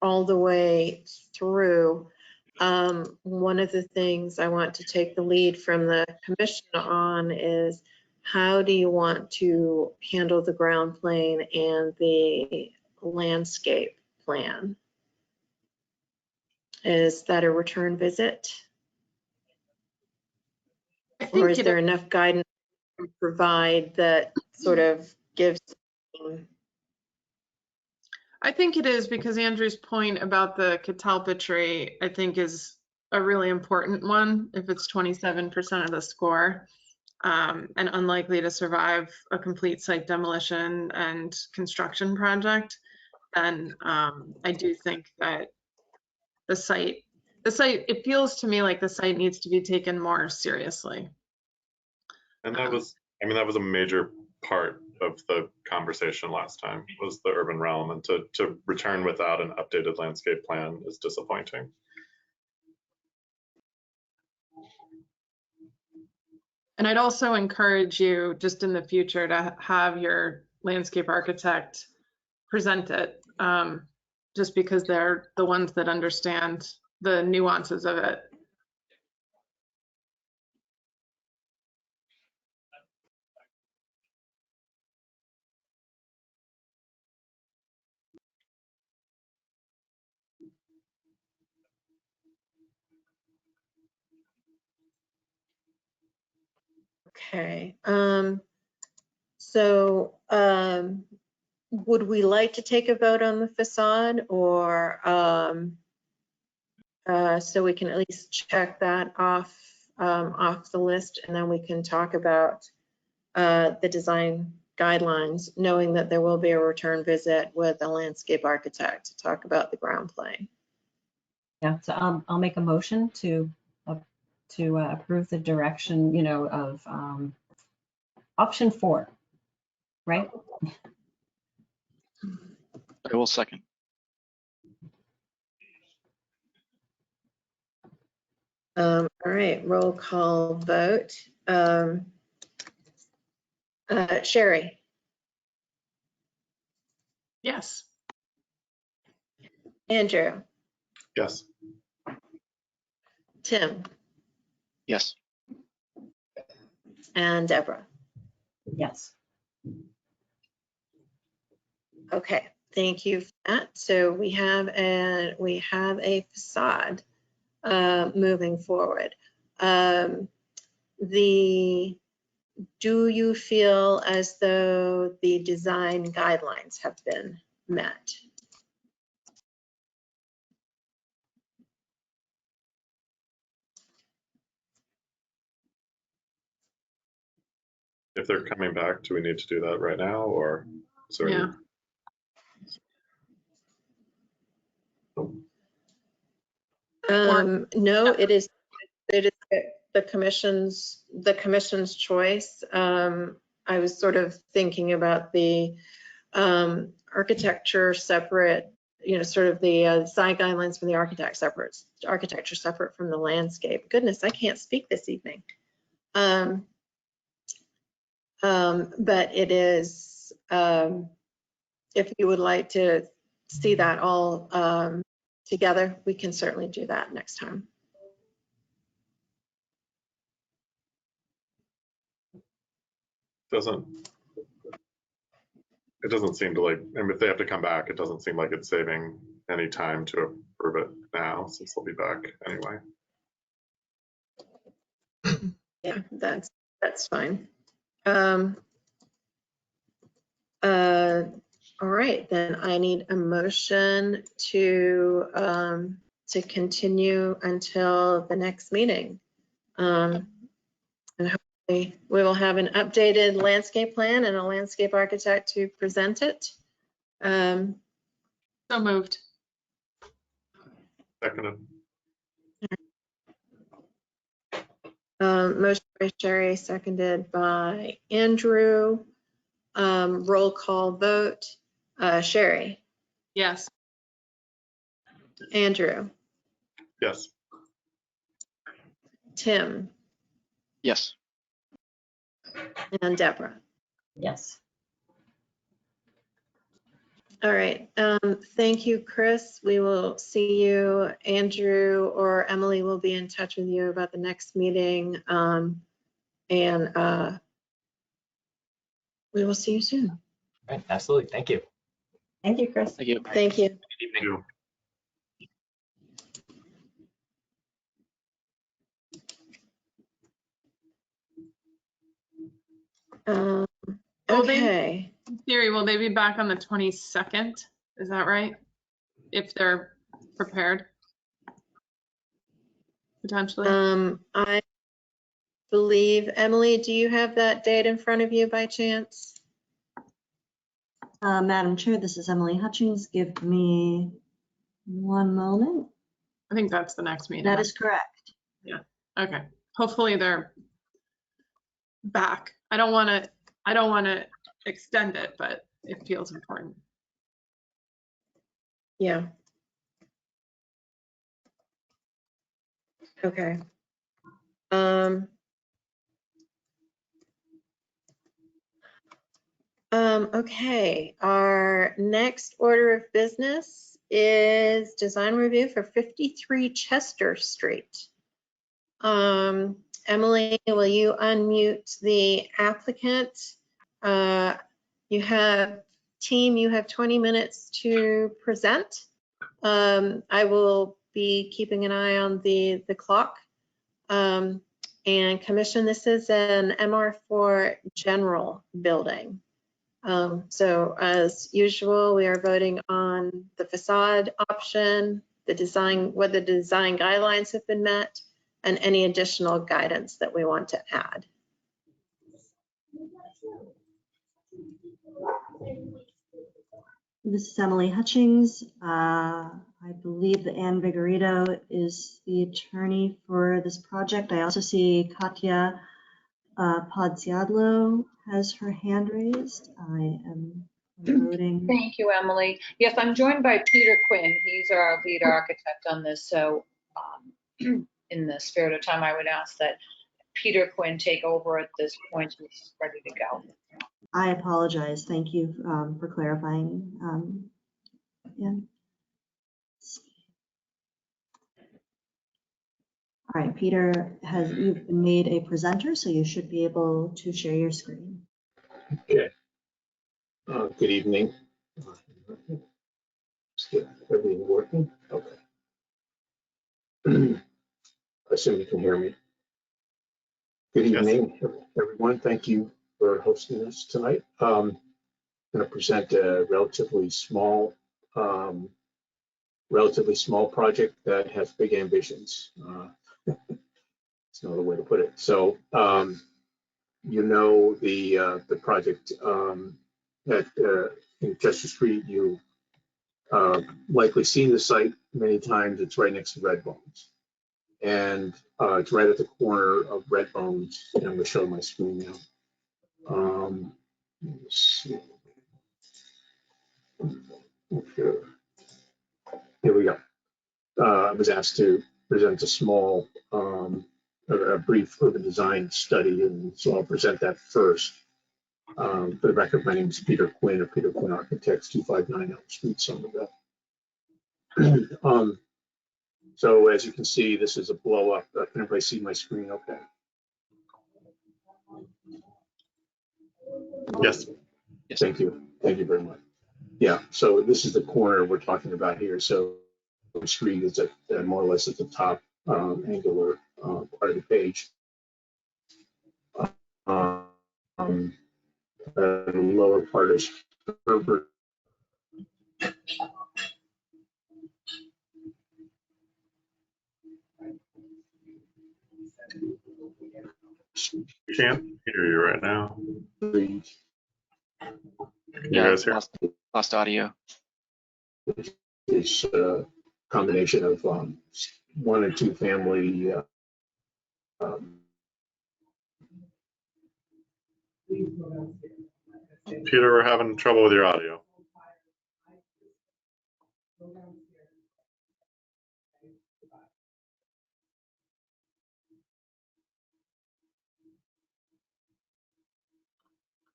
the way through. One of the things I want to take the lead from the commission on is, how do you want to handle the ground plane and the landscape plan? Is that a return visit? Or is there enough guidance to provide that sort of gives? I think it is, because Andrew's point about the catalpa tree, I think, is a really important one. If it's 27% of the score and unlikely to survive a complete site demolition and construction project, then I do think that the site, it feels to me like the site needs to be taken more seriously. And that was, I mean, that was a major part of the conversation last time, was the urban realm, and to return without an updated landscape plan is disappointing. And I'd also encourage you, just in the future, to have your landscape architect present it, just because they're the ones that understand the nuances of it. Okay. So would we like to take a vote on the facade, or so we can at least check that off the list, and then we can talk about the design guidelines, knowing that there will be a return visit with a landscape architect to talk about the ground plane. Yeah, so I'll make a motion to approve the direction, you know, of option 4, right? I will second. All right, roll call vote. Sherry? Yes. Andrew? Yes. Tim? Yes. And Deborah? Yes. Okay, thank you for that. So we have a facade moving forward. Do you feel as though the design guidelines have been met? If they're coming back, do we need to do that right now, or is there Yeah. any? No, it is the commission's choice. I was sort of thinking about the architecture separate, you know, sort of the side guidelines from the architecture separate from the landscape. Goodness, I can't speak this evening. But it is, if you would like to see that all together, we can certainly do that next time. It doesn't seem to, like, I mean, if they have to come back, it doesn't seem like it's saving any time to approve it now, since they'll be back anyway. Yeah, that's fine. All right, then I need a motion to continue until the next meeting. And hopefully we will have an updated landscape plan and a landscape architect to present it. So moved. Seconded. Motion by Sherry, seconded by Andrew. Roll call vote. Sherry, Yes. Andrew, Yes. Tim, Yes. and Deborah. Yes. All right. Thank you, Chris. We will see you. Andrew or Emily will be in touch with you about the next meeting. And we will see you soon. Right, absolutely. Thank you. Thank you, Chris. Thank you. Thank you. Good evening. Um, Well, they- okay. In theory, will they be back on the 22nd? Is that right? If they're prepared? Potentially? I believe, Emily, do you have that date in front of you by chance? Madam Chair, this is Emily Hutchings. Give me one moment. I think that's the next meeting. That is correct. Okay. Hopefully they're back. I don't want to extend it, but it feels important. Yeah. Okay. Okay, our next order of business is design review for 53 Chester Street. Emily, will you unmute the applicant? You have 20 minutes to present. I will be keeping an eye on the clock. And commission, this is an MR4 general building. So as usual, we are voting on the facade option, the design, whether the design guidelines have been met, and any additional guidance that we want to add. This is Emily Hutchings. I believe that Ann Vigorito is the attorney for this project. I also see Katya Podziadlo has her hand raised. I am voting. Thank you, Emily. Yes, I'm joined by Peter Quinn. He's our lead architect on this. So in the spirit of time, I would ask that Peter Quinn take over at this point. He's ready to go. I apologize. Thank you for clarifying. Yeah. All right, Peter, you've been made a presenter, so you should be able to share your screen. Okay. Good evening. Let's get everything working. Okay. I assume you can hear me. Good Yes. evening, everyone. Thank you for hosting us tonight. I'm going to present a relatively small project that has big ambitions. It's another way to put it. So, you know, the project in Chester Street, you likely seen the site many times. It's right next to Red Bones. And it's right at the corner of Red Bones. And I'm going to show my screen now. Let's see. Okay. Here we go. I was asked to present a small, a brief urban design study, and so I'll present that first. For the record, my name is Peter Quinn of Peter Quinn Architects, 259 Elm Street, Somerville. So as you can see, this is a blow up. Can everybody see my screen okay? Yes. Thank you. Thank you very much. Yeah, so this is the corner we're talking about here. So the street is at more or less at the top angular part of the page. The lower part is Herbert. Can't hear you right now. Street. Can you guys hear? Lost audio. Is a combination of 1 and 2 family Peter, we're having trouble with your audio.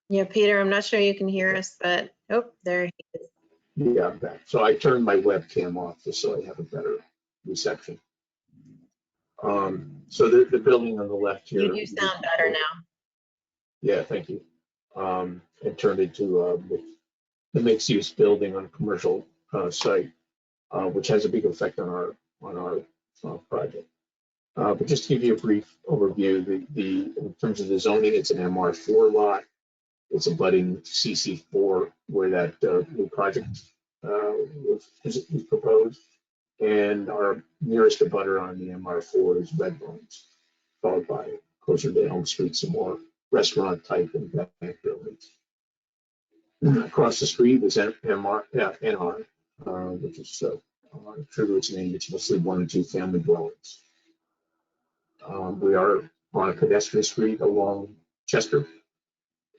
Yeah, Peter, I'm not sure you can hear us, but, oh, there he is. Yeah, I'm back. So I turned my webcam off just so I have a better reception. So the building on the left here. You do sound better now. Yeah, thank you. It turned into the mixed-use building on a commercial site, which has a big effect on our project. But just to give you a brief overview, in terms of the zoning, it's an MR4 lot. It's abutting CC4 where that new project was proposed. And our nearest abutter on the MR4 is Red Bones, followed by closer to Elm Street, some more restaurant type and bank buildings. Across the street is NR, which is true to its name. It's mostly 1 and 2 family dwellings. We are on a pedestrian street along Chester,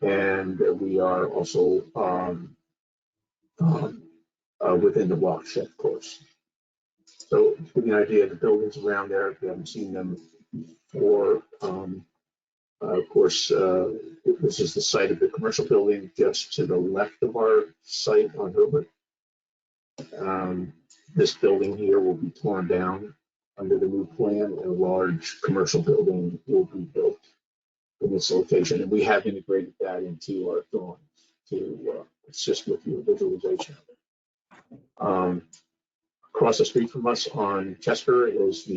and we are also within the watershed, of course. So to give you an idea of the buildings around there, if you haven't seen them before, of course, this is the site of the commercial building just to the left of our site on Herbert. This building here will be torn down under the new plan, and a large commercial building will be built in this location. And we have integrated that into our drawings to assist with your visualization. Across the street from us on Chester is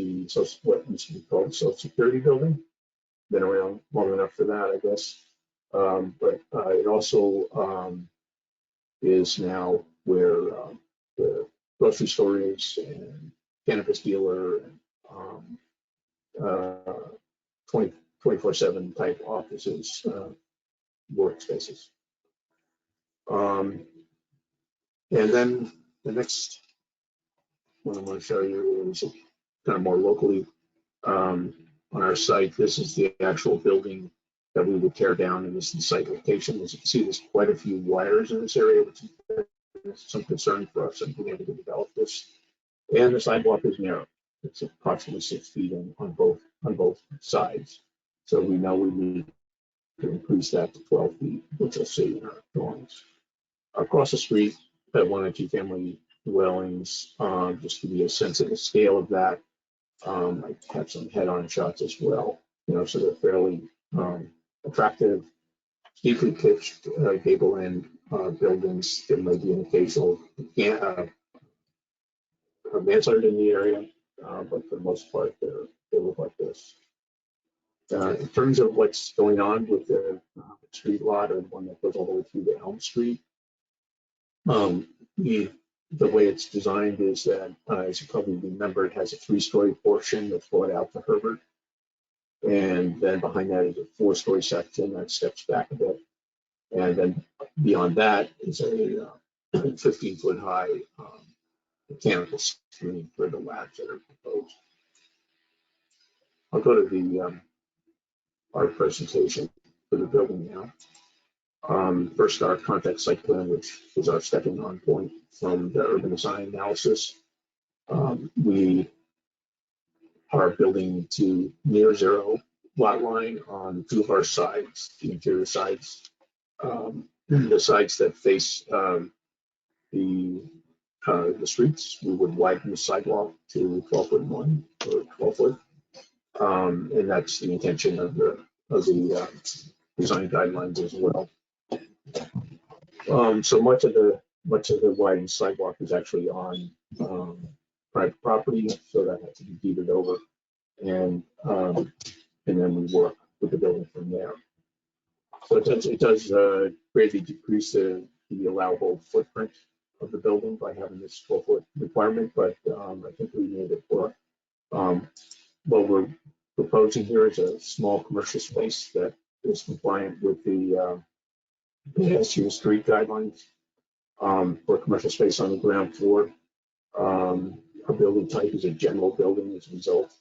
what used to be called the Social Security building. Been around long enough for that, I guess. But it also is now where the grocery store is, and cannabis dealer, and 24/7 type offices, workspaces. And then the next one I want to show you is kind of more locally on our site. This is the actual building that we would tear down, and this is the site location. As you can see, there's quite a few wires in this area, which is some concern for us in being able to develop this. And the sidewalk is narrow. It's approximately 6 feet on both sides. So we know we need to increase that to 12 feet, which you'll see in our drawings. Across the street, that 1 and 2 family dwellings, just to give you a sense of the scale of that. I have some head-on shots as well, so they're fairly attractive, steeply pitched gable end buildings. There may be an occasional mansard in the area, but for the most part, they look like this. In terms of what's going on with the street lot, or the one that goes all the way through to Elm Street, the way it's designed is that, as you probably remember, it has a 3-story portion that's going out to Herbert. And then behind that is a 4-story section that steps back a bit. And then beyond that is a 15-foot high mechanical screen for the labs that are proposed. I'll go to our presentation for the building now. First, our context site plan, which is our stepping on point from the urban design analysis. We are building to near zero lot line on 2 of our sides, the interior sides. The sides that face the streets, we would widen the sidewalk to 12.1 or 12 foot. And that's the intention of the design guidelines as well. So much of the widened sidewalk is actually on private property, so that has to be deeded over, and then we work with the building from there. So it does greatly decrease the allowable footprint of the building by having this 12-foot requirement, but I think we made it work. What we're proposing here is a small commercial space that is compliant with the SU street guidelines for commercial space on the ground floor. Our building type is a general building as a result.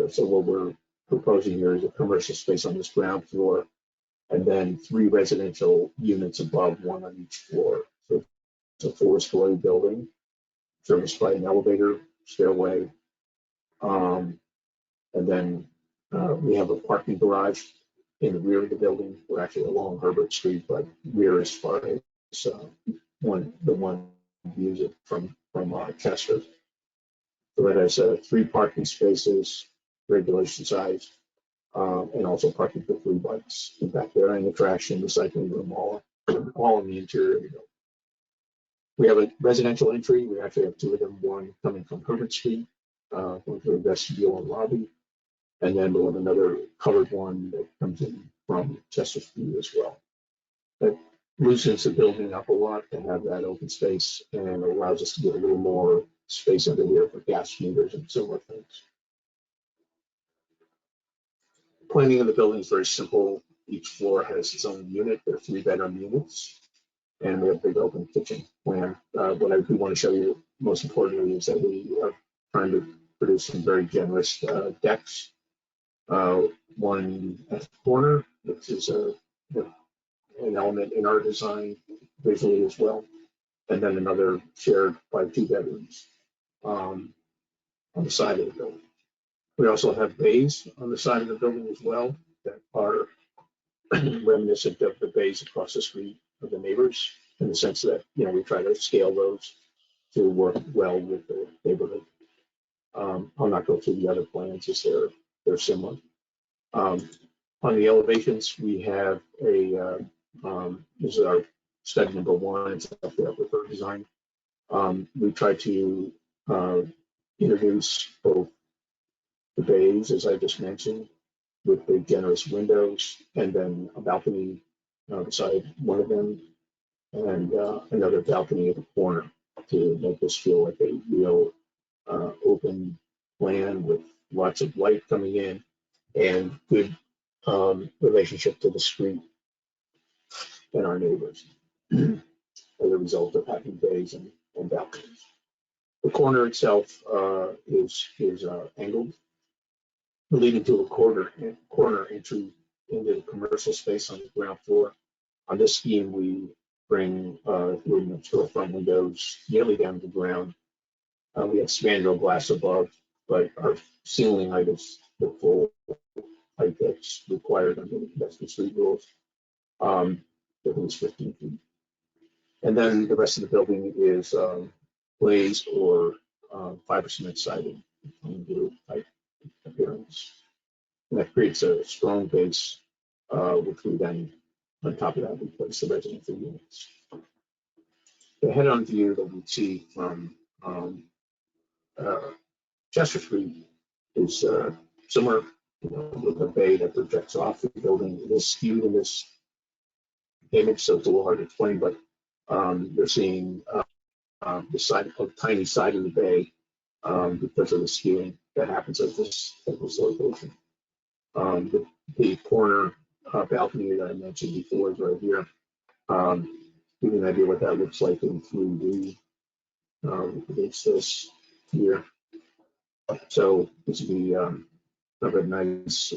So what we're proposing here is a commercial space on this ground floor and then 3 residential units above, 1 on each floor. So it's a 4-story building, serviced by an elevator, stairway. And then we have a parking garage in the rear of the building. We're actually along Herbert Street, but rear as far as the one views it from Chester. So that has 3 parking spaces, regulation size, and also parking for 3 bikes in back there, and the trash and recycling room all in the interior. We have a residential entry. We actually have 2 of them, one coming from Herbert Street, going through the vestibule and lobby. And then we'll have another covered one that comes in from Chester Street as well. That loosens the building up a lot to have that open space and allows us to get a little more space under here for gas meters and similar things. Planning of the building is very simple. Each floor has its own unit. There are 3-bedroom units, and we have a big open kitchen plan. What I do want to show you most importantly is that we are trying to produce some very generous decks. One at the corner, which is an element in our design visually as well, and then another shared by 2 bedrooms on the side of the building. We also have bays on the side of the building as well that are reminiscent of the bays across the street of the neighbors, in the sense that we try to scale those to work well with the neighborhood. I'll not go through the other plans as they're similar. On the elevations, we have this is our study number 1. It's up there with our design. We try to introduce both the bays, as I just mentioned, with the generous windows, and then a balcony beside one of them, and another balcony at the corner to make this feel like a real open plan with lots of light coming in and good relationship to the street and our neighbors as a result of having bays and balconies. The corner itself is angled, leading to a corner entry into the commercial space on the ground floor. On this scheme, we bring storefront windows nearly down to the ground. We have spandrel glass above, but our ceiling height is the full height that's required under the pedestrian street rules. At least 15 feet. And then the rest of the building is glazed or fiber cement siding type appearance. And that creates a strong base, which we then, on top of that, we place the residential units. The head-on view that we see from Chester Street is similar, with a bay that projects off the building. It is skewed in this image, so it's a little hard to explain, but you're seeing the side, a tiny side of the bay because of the skewing that happens at this location. The corner balcony that I mentioned before is right here. Give you an idea what that looks like in 3D. It's this here. So this would be a nice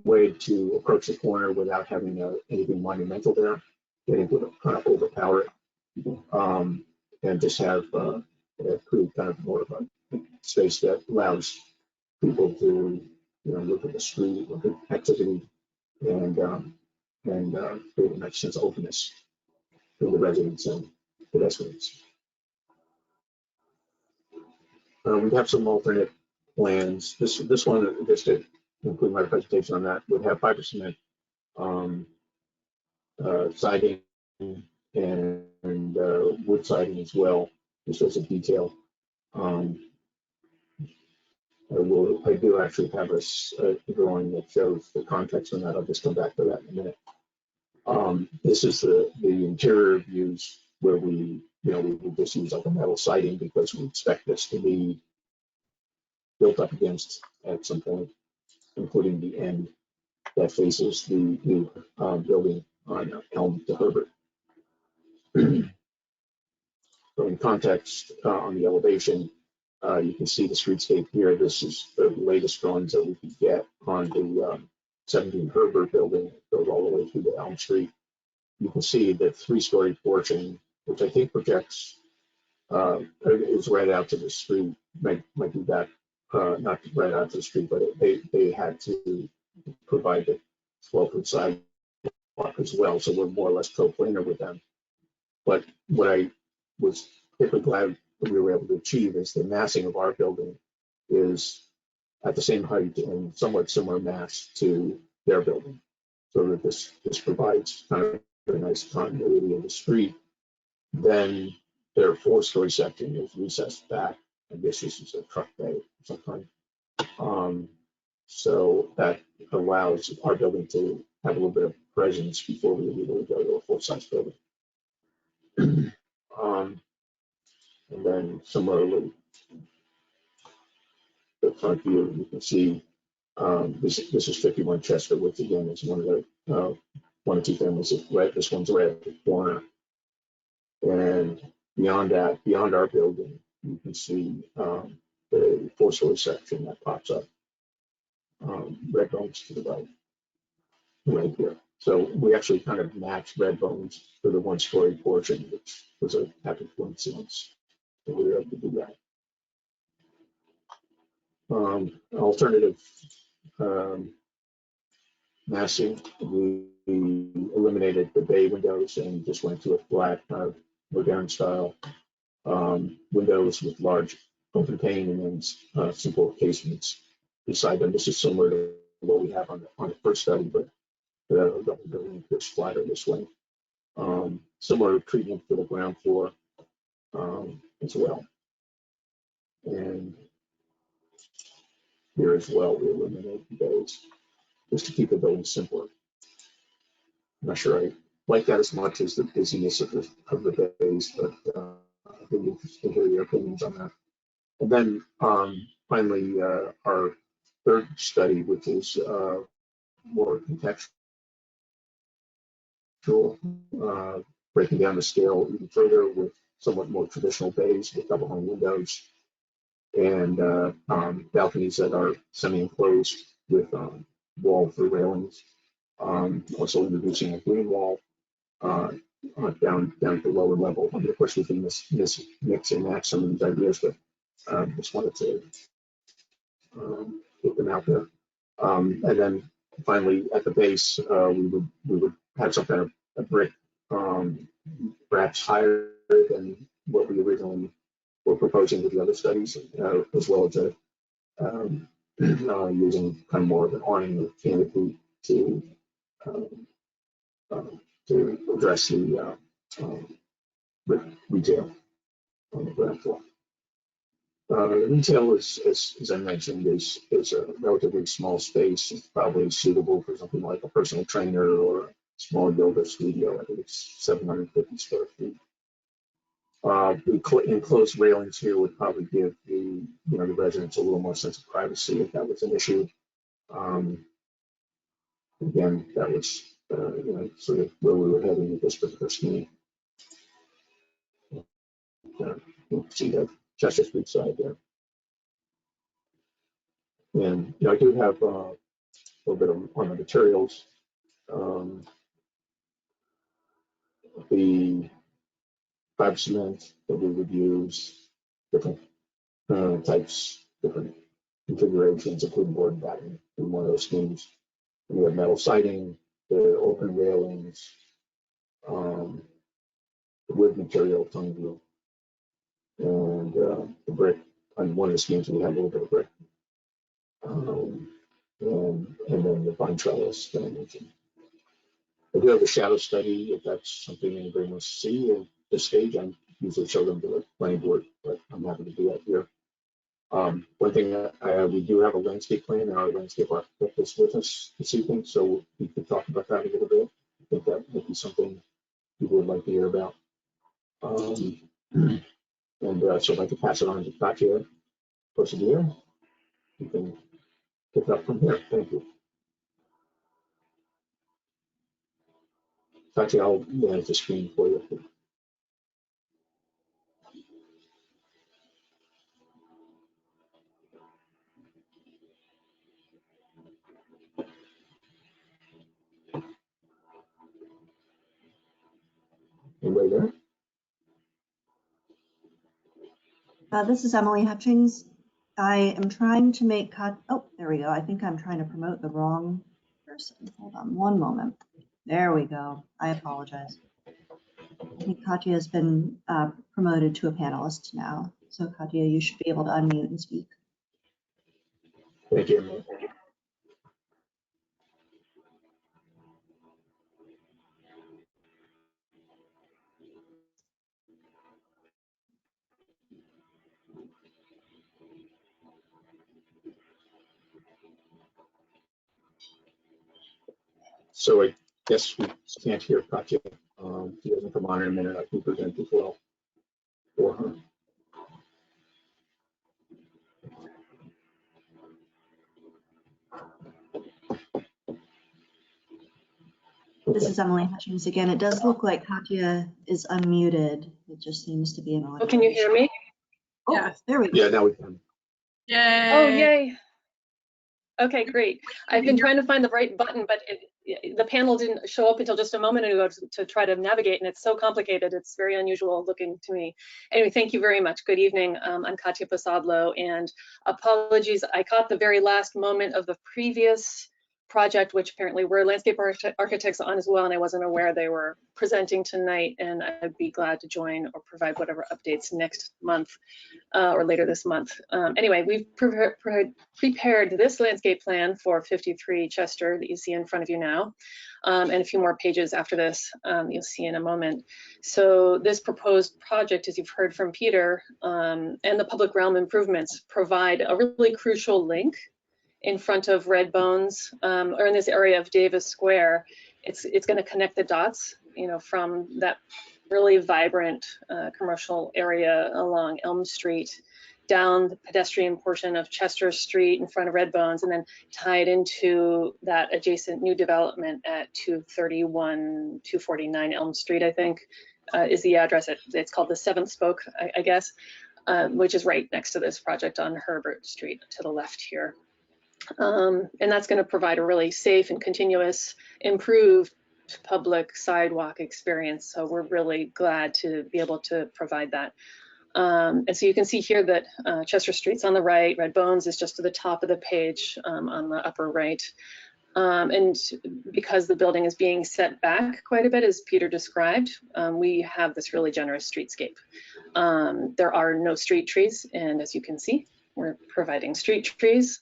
way to approach the corner without having anything monumental there. Getting to kind of overpower it, and just have create kind of more of a space that allows people to look at the street, look at activity, and create a nice sense of openness for the residents and pedestrians. We have some alternate plans. This one, just to include my presentation on that, would have fiber cement siding and wood siding as well, just as a detail. I do actually have a drawing that shows the context on that. I'll just come back to that in a minute. This is the interior views where we just use like a metal siding because we expect this to be built up against at some point, including the end that faces the new building on Elm to Herbert. So in context on the elevation, you can see the streetscape here. This is the latest drawings that we could get on the 17 Herbert building that goes all the way through to Elm Street. You can see the 3-story portion, which I think projects, is right out to the street, might be that, not right out to the street, but they had to provide the 12-foot sidewalk as well, so we're more or less co-planar with them. But what I was particularly glad that we were able to achieve is the massing of our building is at the same height and somewhat similar mass to their building, so that this provides kind of a nice continuity of the street. Then their 4-story section is recessed back. I guess this is a truck bay of some kind. So that allows our building to have a little bit of presence before we immediately go to a full-size building. And then similarly, the front view, you can see this is 51 Chester, which again is one of the 1 or 2 families. Right, this one's right at the corner. And beyond that, beyond our building, you can see the 4-story section that pops up. Red Bones to the right here. So we actually kind of matched Red Bones for the 1-story portion, which was a happy coincidence that we were able to do that. Alternative massing, we eliminated the bay windows and just went to a flat kind of modern style windows with large open pane and then simple casements beside them. This is similar to what we have on the first study, but the building is flatter this way. Similar treatment for the ground floor as well. And here as well, we eliminate the bays just to keep the building simpler. I'm not sure I like that as much as the busyness of the bays, but I'd be interested to hear your opinions on that. And then finally, our third study, which is more contextual, breaking down the scale even further with somewhat more traditional bays with double hung windows and balconies that are semi-enclosed with wall through railings. Also introducing a green wall down at the lower level. I mean, of course, we can mix and match some of these ideas, but just wanted to put them out there. And then finally, at the base, we would have some kind of a brick, perhaps higher than what we originally were proposing with the other studies, as well as using kind of more of an awning or canopy to address the retail on the ground floor. Retail is, as I mentioned, is a relatively small space. It's probably suitable for something like a personal trainer or a small yoga studio. I think it's 750 square feet. The enclosed railings here would probably give the residents a little more sense of privacy if that was an issue. Again, that was sort of where we were heading with this particular scheme. You can see the Chester Street side there. And I do have a little bit on the materials. The fiber cement that we would use, different types, different configurations, including board and batten in one of those schemes. And we have metal siding, the open railings, the wood material, tongue glue, and the brick. On one of the schemes, we have a little bit of brick. And then the vine trellis that I mentioned. I do have a shadow study if that's something anybody wants to see at this stage. I usually show them to the planning board, but I'm happy to do that here. One thing we do have a landscape plan, and our landscape architect is with us this evening, so we could talk about that a little bit. I think that might be something people would like to hear about. So I'd like to pass it on to Katya Posadia. You can pick up from here. Thank you. Katya, I'll manage the screen for you. Anybody there? This is Emily Hutchings. I am trying to make, oh, there we go. I think I'm trying to promote the wrong person. Hold on one moment. There we go. I apologize. I think Katya has been promoted to a panelist now. So Katya, you should be able to unmute and speak. Thank you, Emily. So I guess we can't hear Katya. She doesn't come on in a minute. I can present as well for her. This is Emily Hutchings again. It does look like Katya is unmuted. It just seems to be an audio. Oh, can you hear me? Oh, Yes. there we go. Yeah, now we can. Yay. Oh, yay. Okay, great. I've been trying to find the right button, but the panel didn't show up until just a moment ago to try to navigate, and it's so complicated. It's very unusual looking to me. Anyway, thank you very much. Good evening. I'm Katya Posadlo, and apologies, I caught the very last moment of the previous project, which apparently we're landscape architects on as well, and I wasn't aware they were presenting tonight, and I'd be glad to join or provide whatever updates next month or later this month. Anyway, we've prepared this landscape plan for 53 Chester that you see in front of you now, and a few more pages after this you'll see in a moment. So this proposed project, as you've heard from Peter, and the public realm improvements provide a really crucial link in front of Red Bones, or in this area of Davis Square. It's going to connect the dots, you know, from that really vibrant commercial area along Elm Street, down the pedestrian portion of Chester Street in front of Red Bones, and then tie it into that adjacent new development at 249 Elm Street, I think, is the address. It's called the Seventh Spoke, I guess, which is right next to this project on Herbert Street to the left here. And that's going to provide a really safe and continuous, improved public sidewalk experience. So we're really glad to be able to provide that. And so you can see here that Chester Street's on the right, Red Bones is just to the top of the page on the upper right. And because the building is being set back quite a bit, as Peter described, we have this really generous streetscape. There are no street trees, and as you can see, we're providing street trees,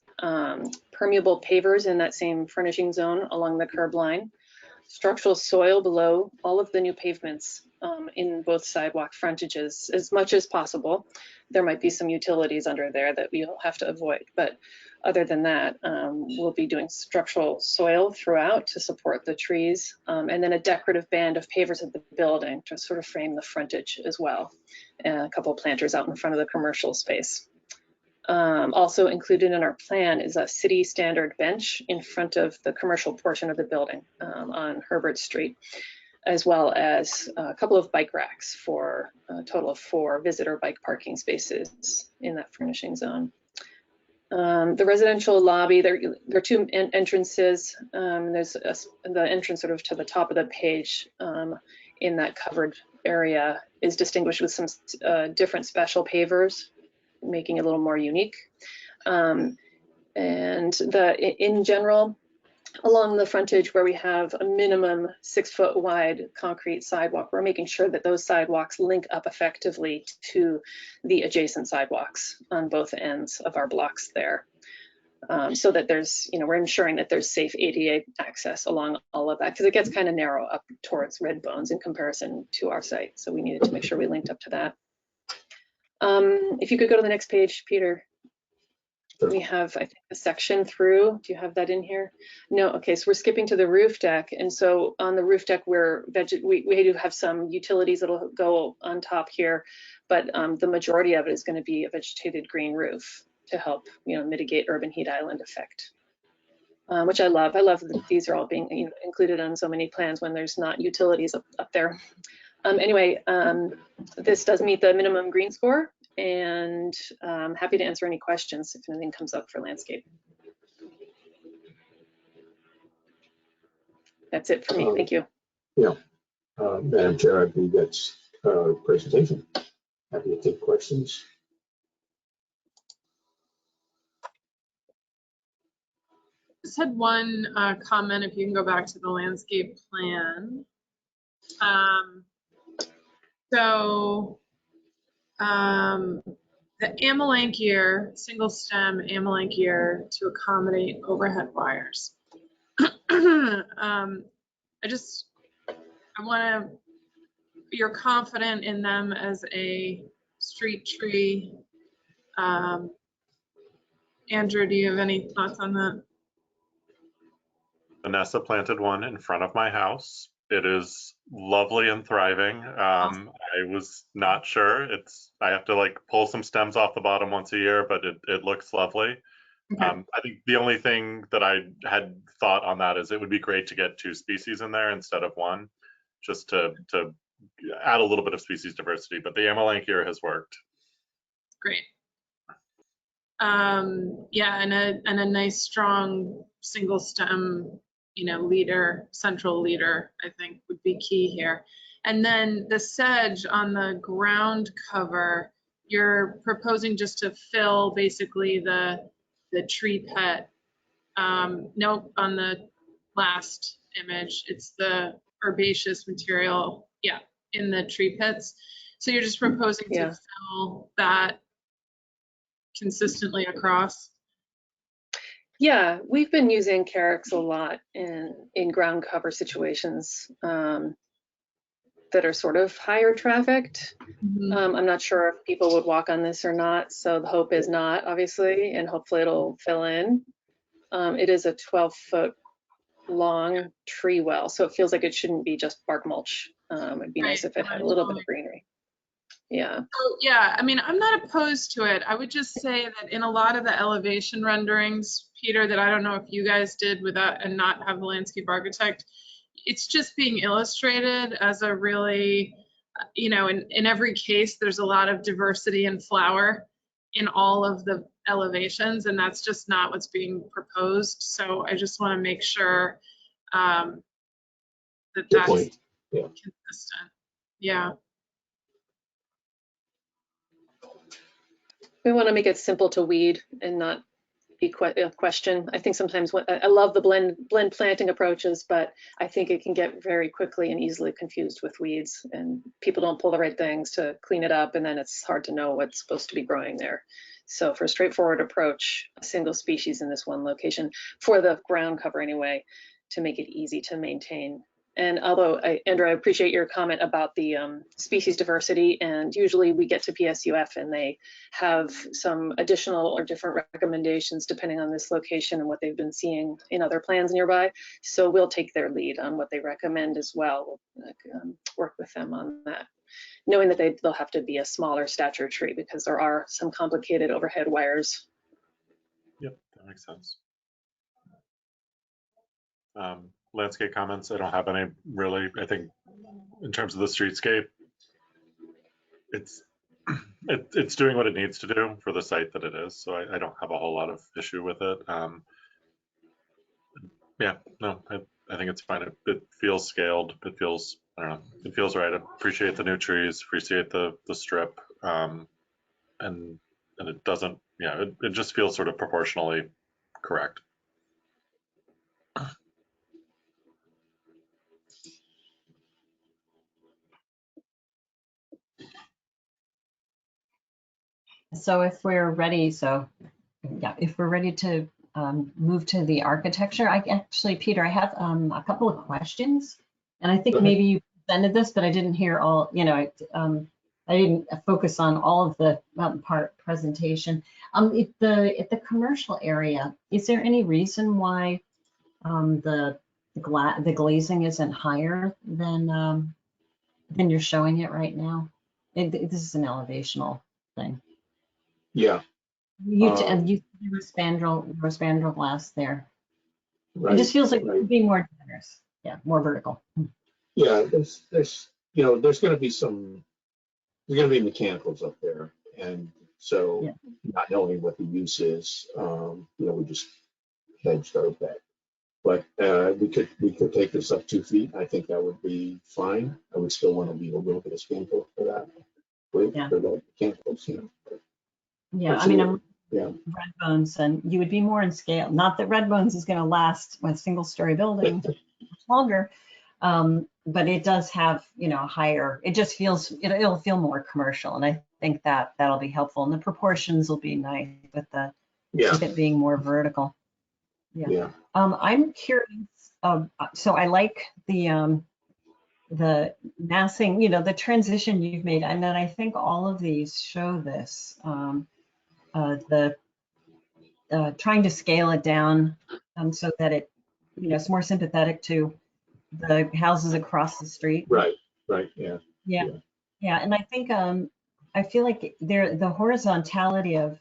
permeable pavers in that same furnishing zone along the curb line, structural soil below all of the new pavements in both sidewalk frontages as much as possible. There might be some utilities under there that we'll have to avoid, but other than that, we'll be doing structural soil throughout to support the trees, and then a decorative band of pavers at the building to sort of frame the frontage as well. And a couple of planters out in front of the commercial space. Also included in our plan is a city standard bench in front of the commercial portion of the building on Herbert Street, as well as a couple of bike racks for a total of 4 visitor bike parking spaces in that furnishing zone. The residential lobby, there are 2 entrances. There's the entrance sort of to the top of the page in that covered area is distinguished with some different special pavers, making it a little more unique. And in general, along the frontage where we have a minimum 6-foot wide concrete sidewalk, we're making sure that those sidewalks link up effectively to the adjacent sidewalks on both ends of our blocks there. So that there's, you know, we're ensuring that there's safe ADA access along all of that, because it gets kind of narrow up towards Red Bones in comparison to our site. So we needed to make sure we linked up to that. If you could go to the next page, Peter. We have, I think, a section through. Do you have that in here? No. Okay, so we're skipping to the roof deck. And so on the roof deck, we do have some utilities that'll go on top here, but the majority of it is going to be a vegetated green roof to help, you know, mitigate urban heat island effect, which I love. I love that these are all being, you know, included on so many plans when there's not utilities up there. Anyway, this does meet the minimum green score, and I'm happy to answer any questions if anything comes up for landscape. That's it for me. Thank you. Yeah, Madam Chair, I believe that's presentation. Happy to take questions. Just had one comment, if you can go back to the landscape plan. The Amelanchier, single stem Amelanchier to accommodate overhead wires. You're confident in them as a street tree. Andrew, do you have any thoughts on that? Vanessa planted one in front of my house. It is lovely and thriving. I was not sure. I have to like pull some stems off the bottom once a year, but it looks lovely. Okay. I think the only thing that I had thought on that is it would be great to get 2 species in there instead of 1, just to add a little bit of species diversity. But the Amelanchier has worked. Great. Yeah, and a nice strong single stem, central leader, I think would be key here. And then the sedge on the ground cover, you're proposing just to fill basically the tree pet. Nope, on the last image, it's the herbaceous material, yeah, in the tree pits. So you're just proposing to fill that consistently across? Yeah, we've been using Carex a lot in ground cover situations that are sort of higher trafficked. Mm-hmm. I'm not sure if people would walk on this or not, so the hope is not, obviously, and hopefully it'll fill in. It is a 12-foot long tree well, so it feels like it shouldn't be just bark mulch. It'd be nice if it had a little bit of greenery. Yeah. So, yeah, I mean, I'm not opposed to it. I would just say that in a lot of the elevation renderings, Peter, that I don't know if you guys did without and not have the landscape architect, it's just being illustrated as a really, in every case, there's a lot of diversity in flower in all of the elevations, and that's just not what's being proposed. So I just want to make sure that that's consistent. Yeah. We want to make it simple to weed and not be a question. I think sometimes I love the blend planting approaches, but I think it can get very quickly and easily confused with weeds, and people don't pull the right things to clean it up, and then it's hard to know what's supposed to be growing there. So for a straightforward approach, a single species in this one location for the ground cover anyway, to make it easy to maintain. And although, Andrew, I appreciate your comment about the species diversity, and usually we get to PSUF and they have some additional or different recommendations depending on this location and what they've been seeing in other plans nearby. So we'll take their lead on what they recommend as well, work with them on that, knowing that they'll have to be a smaller stature tree because there are some complicated overhead wires. Yep, that makes sense. Landscape comments, I don't have any really. I think in terms of the streetscape, it's doing what it needs to do for the site that it is. So I don't have a whole lot of issue with it. Yeah, no, I think it's fine. It feels scaled. It feels, I don't know, it feels right. I appreciate the new trees, appreciate the strip, and it doesn't, yeah, it just feels sort of proportionally correct. So if we're ready, if we're ready to move to the architecture, Peter, I have a couple of questions, and I think maybe you presented this, but I didn't hear all, I didn't focus on all of the presentation. At the commercial area, is there any reason why the glazing isn't higher than you're showing it right now? This is an elevational thing. Yeah. You spandrel glass there. Right, it just feels like it would be more generous. Yeah, more vertical. Yeah, there's there's going to be mechanicals up there, and so not knowing what the use is, we just hedged our bet. But we could take this up 2 feet. I think that would be fine. I would still want to leave a little bit of spangle for that. Yeah. For the mechanicals, you know. Yeah, I mean, I'm Yeah. Red Bones, and you would be more in scale. Not that Red Bones is going to last a single-story building much longer, but it does have, you know, higher. It just feels it'll feel more commercial, and I think that that'll be helpful. And the proportions will be nice with the with it being more vertical. Yeah. I'm curious. So I like the massing, you know, the transition you've made, and then I think all of these show this. Trying to scale it down so that it, you know, it's more sympathetic to the houses across the street. Right. Yeah. Yeah. And I think I feel like the horizontality of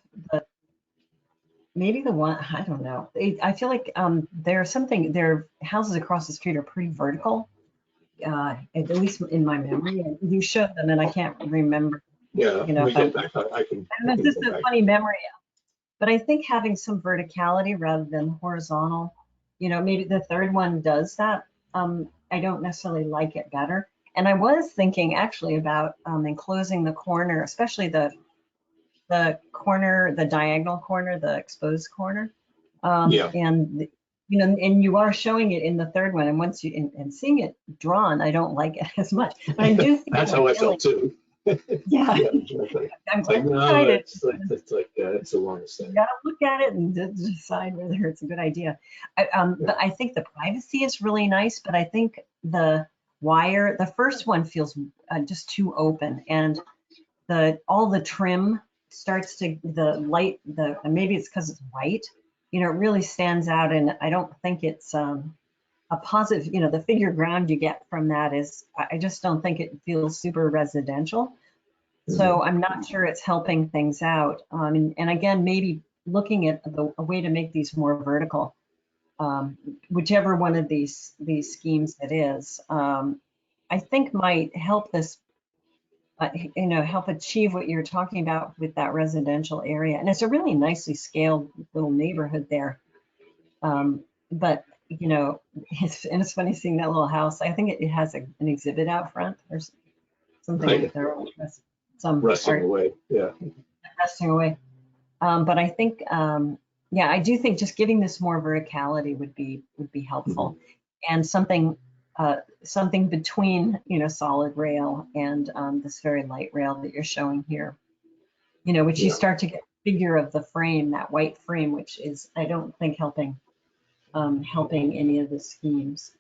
maybe the one, I don't know. I feel like their houses across the street are pretty vertical, at least in my memory. And you showed them, and I can't remember. Yeah. You know, I can. it's just a funny memory. But I think having some verticality rather than horizontal, you know, maybe the third one does that. I don't necessarily like it better. And I was thinking actually about enclosing the corner, especially the corner, the diagonal corner, the exposed corner. And you know, and you are showing it in the third one. And once and seeing it drawn, I don't like it as much. But I do think that's how I felt too. Yeah. Exactly. I'm Like, no, excited. it's the longest thing. You gotta look at it and decide whether it's a good idea. But I think the privacy is really nice, but I think the wire, the first one feels just too open, and all the trim starts to, the light, maybe it's because it's white, you know, it really stands out, and I don't think it's a positive, you know, the figure ground you get from that is, I just don't think it feels super residential. So I'm not sure it's helping things out. And again, maybe looking at a way to make these more vertical, whichever one of these schemes it is, I think might help this, you know, help achieve what you're talking about with that residential area. And it's a really nicely scaled little neighborhood there. But you know, it's funny seeing that little house. I think it has an exhibit out front or something like that. Some resting away. Yeah. Resting away. But I think, yeah, I do think just giving this more verticality would be helpful, and something between, you know, solid rail and this very light rail that you're showing here, you know, which you start to get the figure of the frame, that white frame, which is, I don't think helping any of the schemes.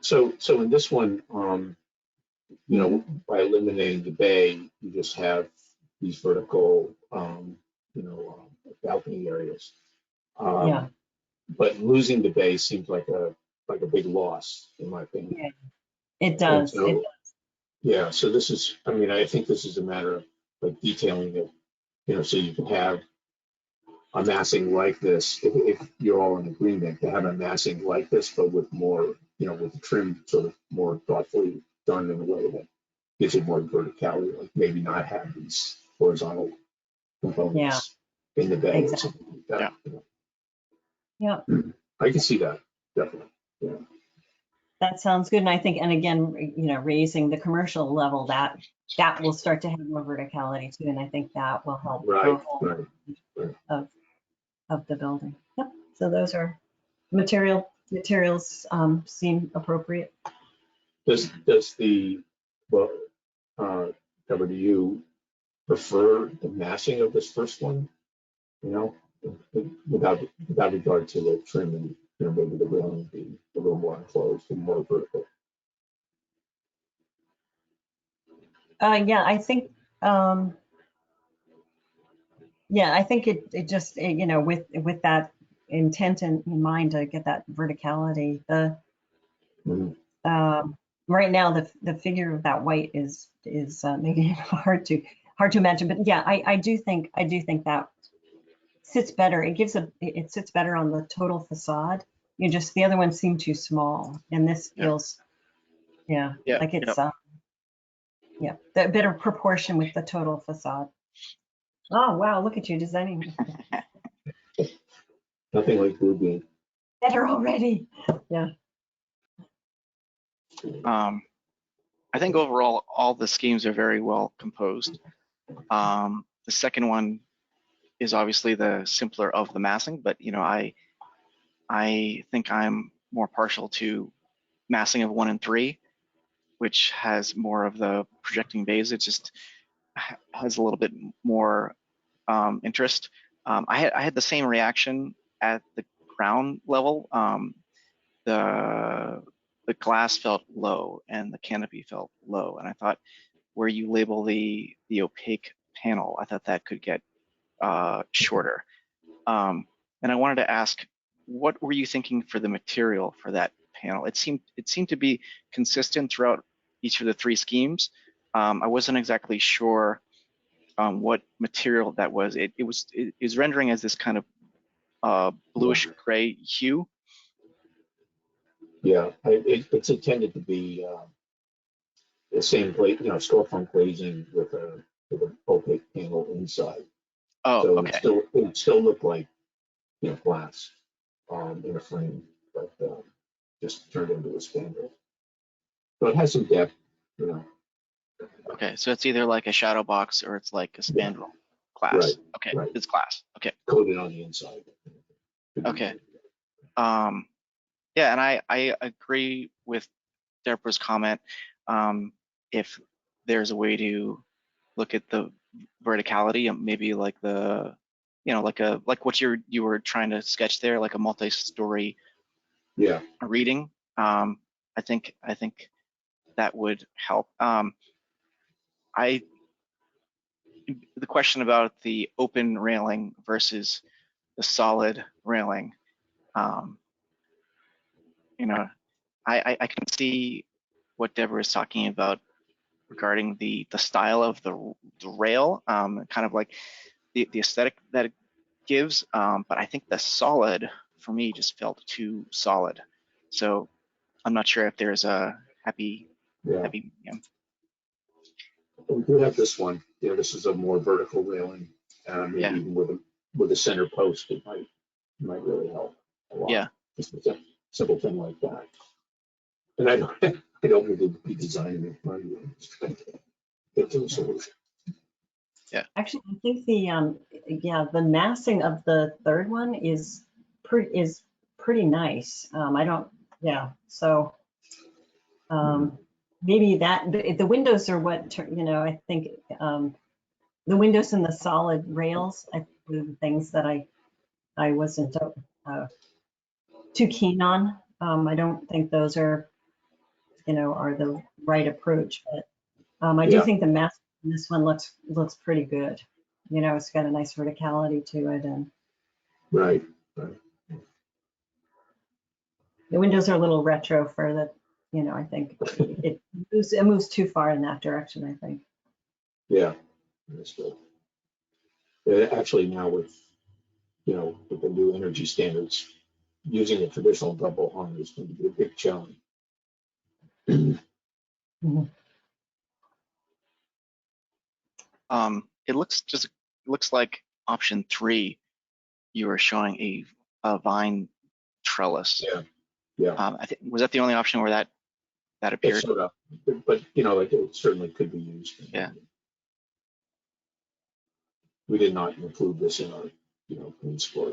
So in this one, you know, by eliminating the bay, you just have these vertical, you know, balcony areas. But losing the bay seems like a big loss, in my opinion. Yeah, it does. So, it does. Yeah. So this is, I mean, I think this is a matter of like detailing it, you know, so you can have a massing like this, if you're all in agreement, to have a massing like this, but with more, you know, with the trim sort of more thoughtfully done in a way that gives it more verticality, like maybe not have these horizontal components in the bay. Exactly. Like that, you know. Yeah. I can see that, definitely. Yeah. That sounds good. And I think, and again, you know, raising the commercial level, that will start to have more verticality too. And I think that will help the whole of the building. Yep. So those are materials seem appropriate. Does the, well, Deborah, do you prefer the massing of this first one? You know, without regard to the trim, and you know, maybe the railing be a little more enclosed and more vertical. Yeah, I think it just, you know, with that intent in mind to get that verticality, right now the figure of that white is making it hard to imagine. But yeah, I do think that sits better. It sits better on the total facade. You just, the other ones seem too small, and this feels, like it's the better proportion with the total facade. Oh wow, look at you designing. Nothing like blue beam. Better already. Yeah. I think overall, all the schemes are very well composed. The second one is obviously the simpler of the massing, but you know, I think I'm more partial to massing of 1 and 3, which has more of the projecting bays. It just has a little bit more interest. I had the same reaction at the ground level. The glass felt low and the canopy felt low, and I thought where you label the opaque panel, I thought that could get shorter. And I wanted to ask, what were you thinking for the material for that panel? It seemed to be consistent throughout each of the 3 schemes. I wasn't exactly sure what material that was. It was rendering as this kind of bluish gray hue. Yeah, it's intended to be the same glaze, you know, storefront glazing with an opaque panel inside. Oh, So okay. it would still look like, you know, glass in a frame, but just turned into a spandrel. So it has some depth, you know. Okay, so it's either like a shadow box or it's like a spandrel glass. Right, Okay, right. it's glass. Okay. Coated on the inside. Okay. Yeah, and I agree with Deborah's comment. If there's a way to look at the verticality, maybe like the, you know, like what you were trying to sketch there, like a multi-story reading. I think that would help. The question about the open railing versus the solid railing, you know, I can see what Deborah is talking about regarding the style of the rail, kind of like the aesthetic that it gives. But I think the solid for me just felt too solid. So I'm not sure if there's a happy medium. We do have this one. You know, this is a more vertical railing, maybe even with a center post. It might really help a lot. Yeah. Just a simple thing like that. And I don't need to be designing it for you. I'm just trying to get to a solution. Yeah. Actually, I think the massing of the third one is pretty nice. So maybe that the windows are what, you know, I think the windows and the solid rails, I think, were the things that I wasn't too keen on. I don't think those are, you know, are the right approach, but I do think the mass in this one looks pretty good. You know, it's got a nice verticality to it, and Right. the windows are a little retro for the, you know, I think it moves too far in that direction, I think. Yeah, that's good. Actually, now with the new energy standards, using a traditional double hung is going to be a big challenge. It looks like option 3. You are showing a vine trellis. Yeah. I think, was that the only option where that appeared? Sort of, but you know, like it certainly could be used. Yeah. We did not include this in our, green score.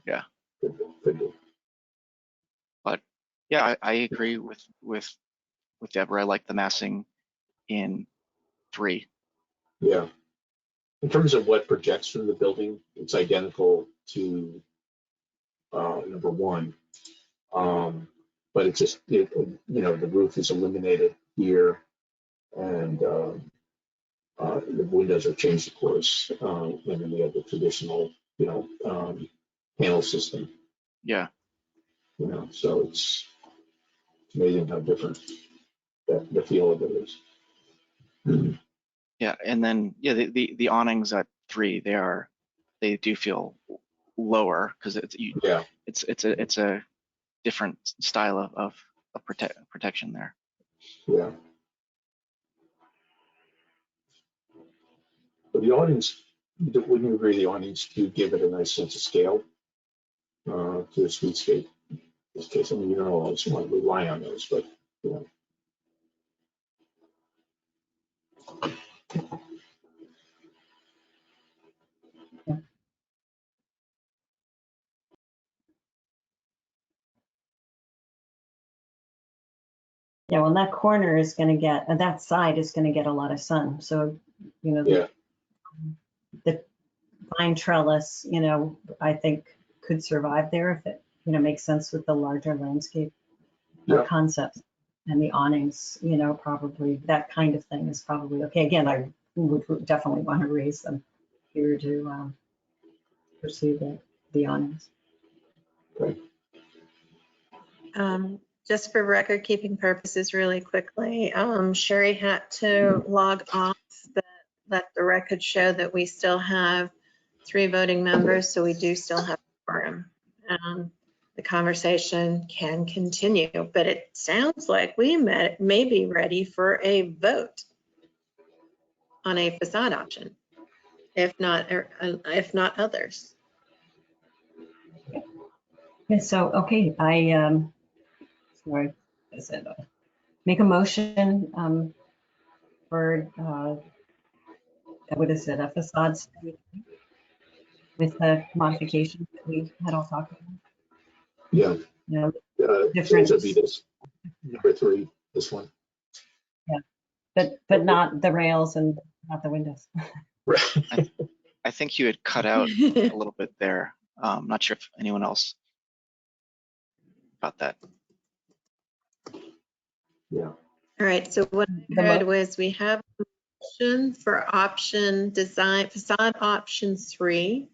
Yeah. Could be. But yeah, I agree with Deborah. I like the massing in 3. Yeah. In terms of what projects from the building, it's identical to number 1. But it's just, the roof is illuminated here, and the windows are changed, of course, and then we have the traditional, panel system. Yeah. So it's amazing how different the feel of it is. Yeah, and then the awnings at 3, they do feel lower because it's a different style of protection there. Yeah. But the awnings, wouldn't you agree? The awnings do give it a nice sense of scale to the streetscape. this case, I mean, you don't always want to rely on those, but, you know. Yeah, well, that corner is going to get, that side is going to get a lot of sun. So, you know, Yeah. the vine trellis, you know, I think could survive there if it, you know, makes sense with the larger landscape Yeah. concepts. And the awnings, you know, probably that kind of thing is probably okay. Again, I would definitely want to raise them here to pursue the awnings. Just for record keeping purposes really quickly, Sherry had to log off, but let the record show that we still have 3 voting members, so we do still have a quorum. The conversation can continue, but it sounds like we may be ready for a vote on a facade option, if not others. Yeah, so, okay, sorry, I said, make a motion for, what is it, a facade study with the modifications that we had all talked about. Yeah. You know, So different, it'd be this number 3, this one. but not the rails and not the windows. Right. I think you had cut out a little bit there. Not sure if anyone else got that. Yeah. All right, so what I heard was we have a motion for option design, facade option 3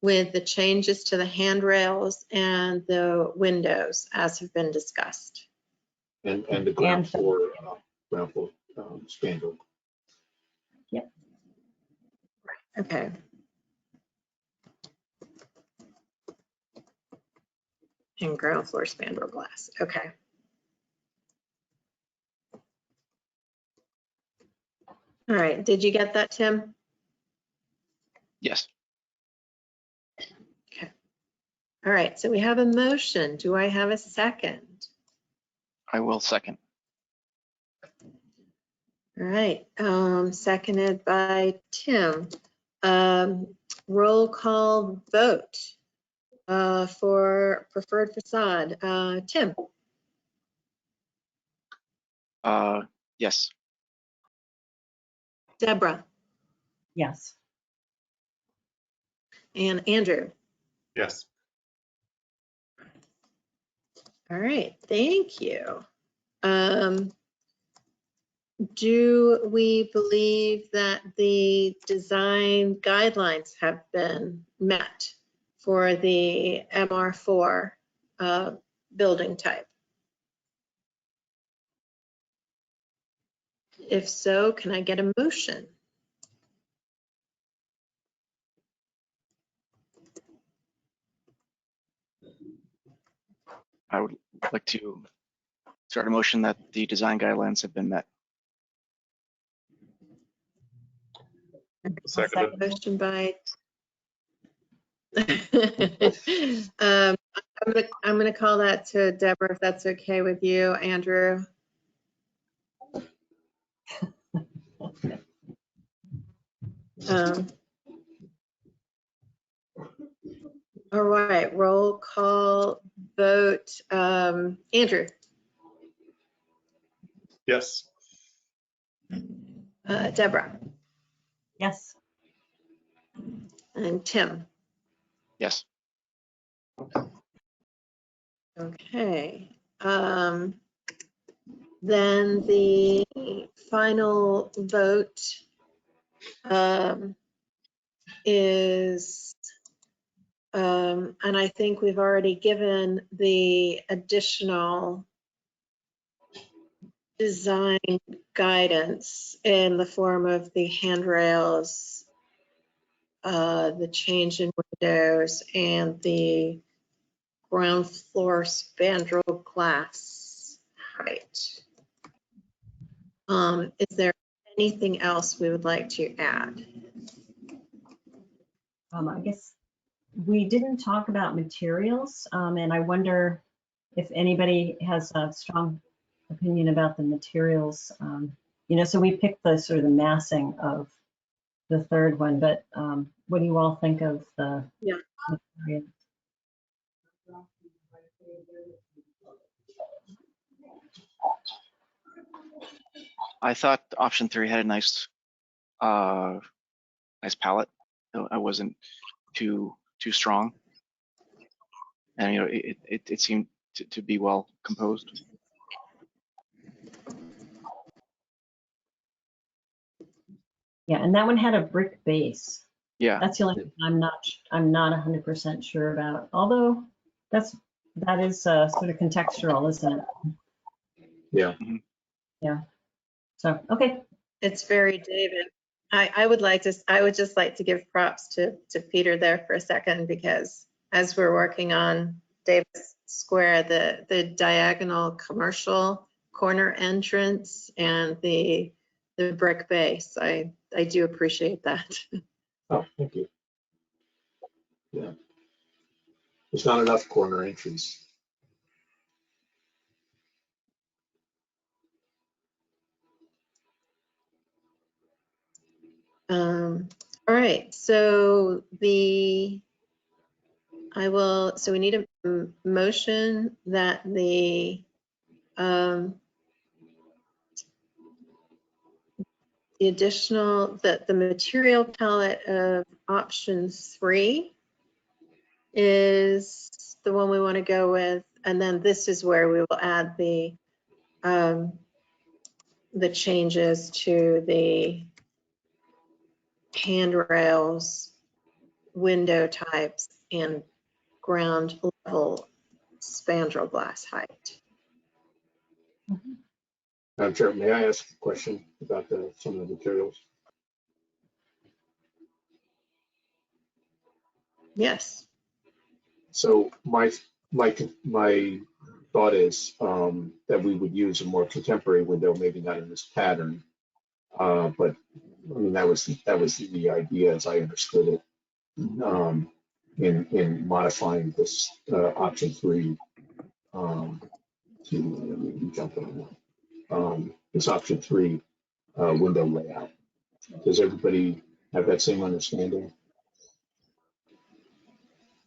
with the changes to the handrails and the windows as have been discussed. And the ground floor spandrel. Yep. Okay. And ground floor spandrel glass, okay. All right, did you get that, Tim? Yes. Okay. All right, so we have a motion. Do I have a second? I will second. All right, seconded by Tim. Roll call vote for preferred facade. Tim? Yes. Deborah? Yes. And Andrew? Yes. All right, thank you. Do we believe that the design guidelines have been met for the MR4 building type? If so, can I get a motion? I would like to start a motion that the design guidelines have been met. Seconded. Motion by. I'm gonna call that to Deborah, if that's okay with you, Andrew. All right, roll call vote. Andrew? Yes. Deborah? Yes. And Tim? Yes. Okay. Then the final vote is, and I think we've already given the additional design guidance in the form of the handrails, the change in windows, and the ground floor spandrel glass height. Is there anything else we would like to add? I guess we didn't talk about materials, and I wonder if anybody has a strong opinion about the materials, so we picked the sort of the massing of the third one, but what do you all think of the Yeah. materials? I thought option 3 had a nice palette. It wasn't too strong, and it seemed to be well composed. Yeah, and that one had a brick base. Yeah. That's the only thing I'm not 100% sure about. Although that is sort of contextual, isn't it? Yeah. Yeah. So okay. It's very David. I would just like to give props to Peter there for a second, because as we're working on Davis Square, the diagonal commercial corner entrance and the brick base, I do appreciate that. Oh, thank you. Yeah. There's not enough corner entries. All right, so we need a motion that the the material palette of option 3 is the one we want to go with, and then this is where we will add the changes to the handrails, window types, and ground level spandrel glass height. Madam Chair, may I ask a question about some of the materials? Yes. So my thought is that we would use a more contemporary window, maybe not in this pattern, but I mean that was the idea as I understood it in modifying this option 3 to let me jump on that. This option 3 window layout. Does everybody have that same understanding?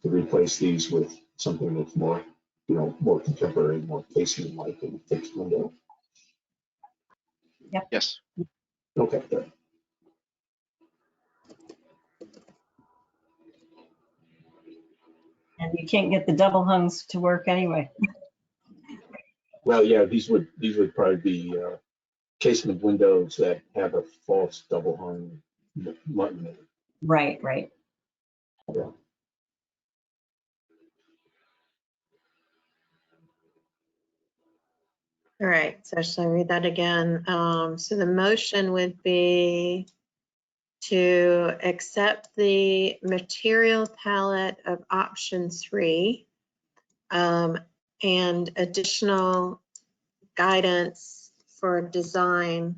To replace these with something that's more, more contemporary, more casement-like and fixed window. Yep. Yes. Okay, good. And you can't get the double hungs to work anyway. Well, yeah, these would probably be casement windows that have a false double hung button. Right. Yeah. All right, so shall I read that again? So the motion would be to accept the material palette of option 3 and additional guidance for design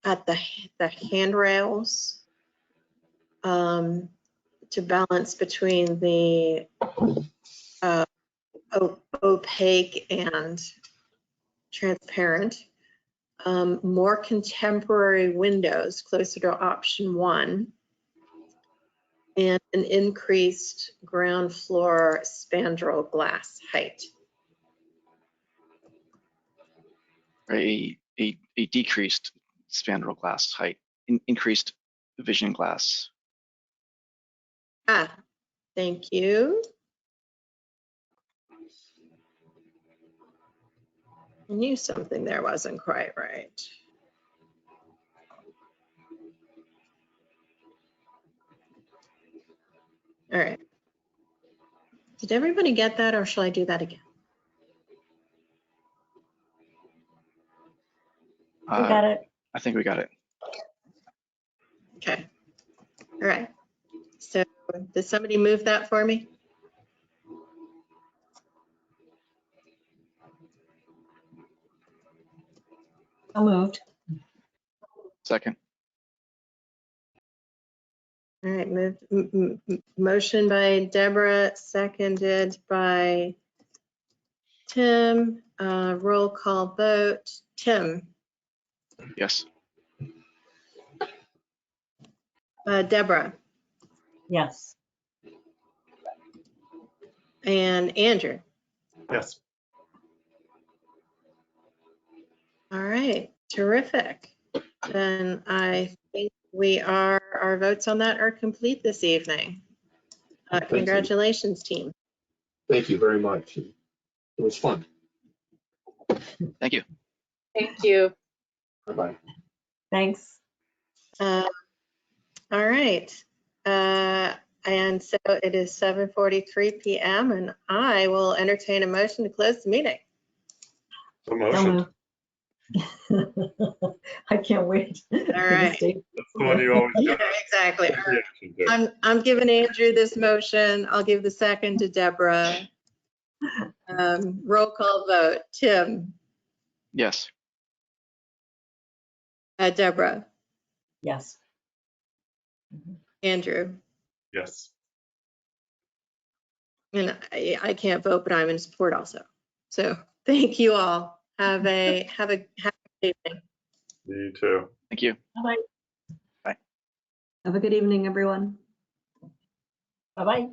at the handrails to balance between the opaque and transparent, more contemporary windows closer to option 1, and an increased ground floor spandrel glass height. A decreased spandrel glass height, increased vision glass. Thank you. I knew something there wasn't quite right. All right. Did everybody get that, or shall I do that again? We got it. I think we got it. Okay. All right. So does somebody move that for me? So moved. Second. All right, motion by Deborah, seconded by Tim. Roll call vote. Tim. Yes. Deborah. Yes. And Andrew. Yes. All right, terrific. Then I think our votes on that are complete this evening. you. Congratulations, team. Thank you very much. It was fun. Thank you. Thank you. Bye-bye. Thanks. All right. And so it is 7:43 p.m. and I will entertain a motion to close the meeting. So So motion. moved. I can't wait. All right. That's the one you always do. Yeah, exactly. All right. Yeah, I'm giving Andrew this motion. I'll give the second to Deborah. Roll call vote. Tim. Yes. Deborah. Yes. Andrew. Yes. And I can't vote, but I'm in support also. So thank you all. Have a happy evening. Me too. Thank you. Bye-bye. Have a good evening, everyone. Bye-bye.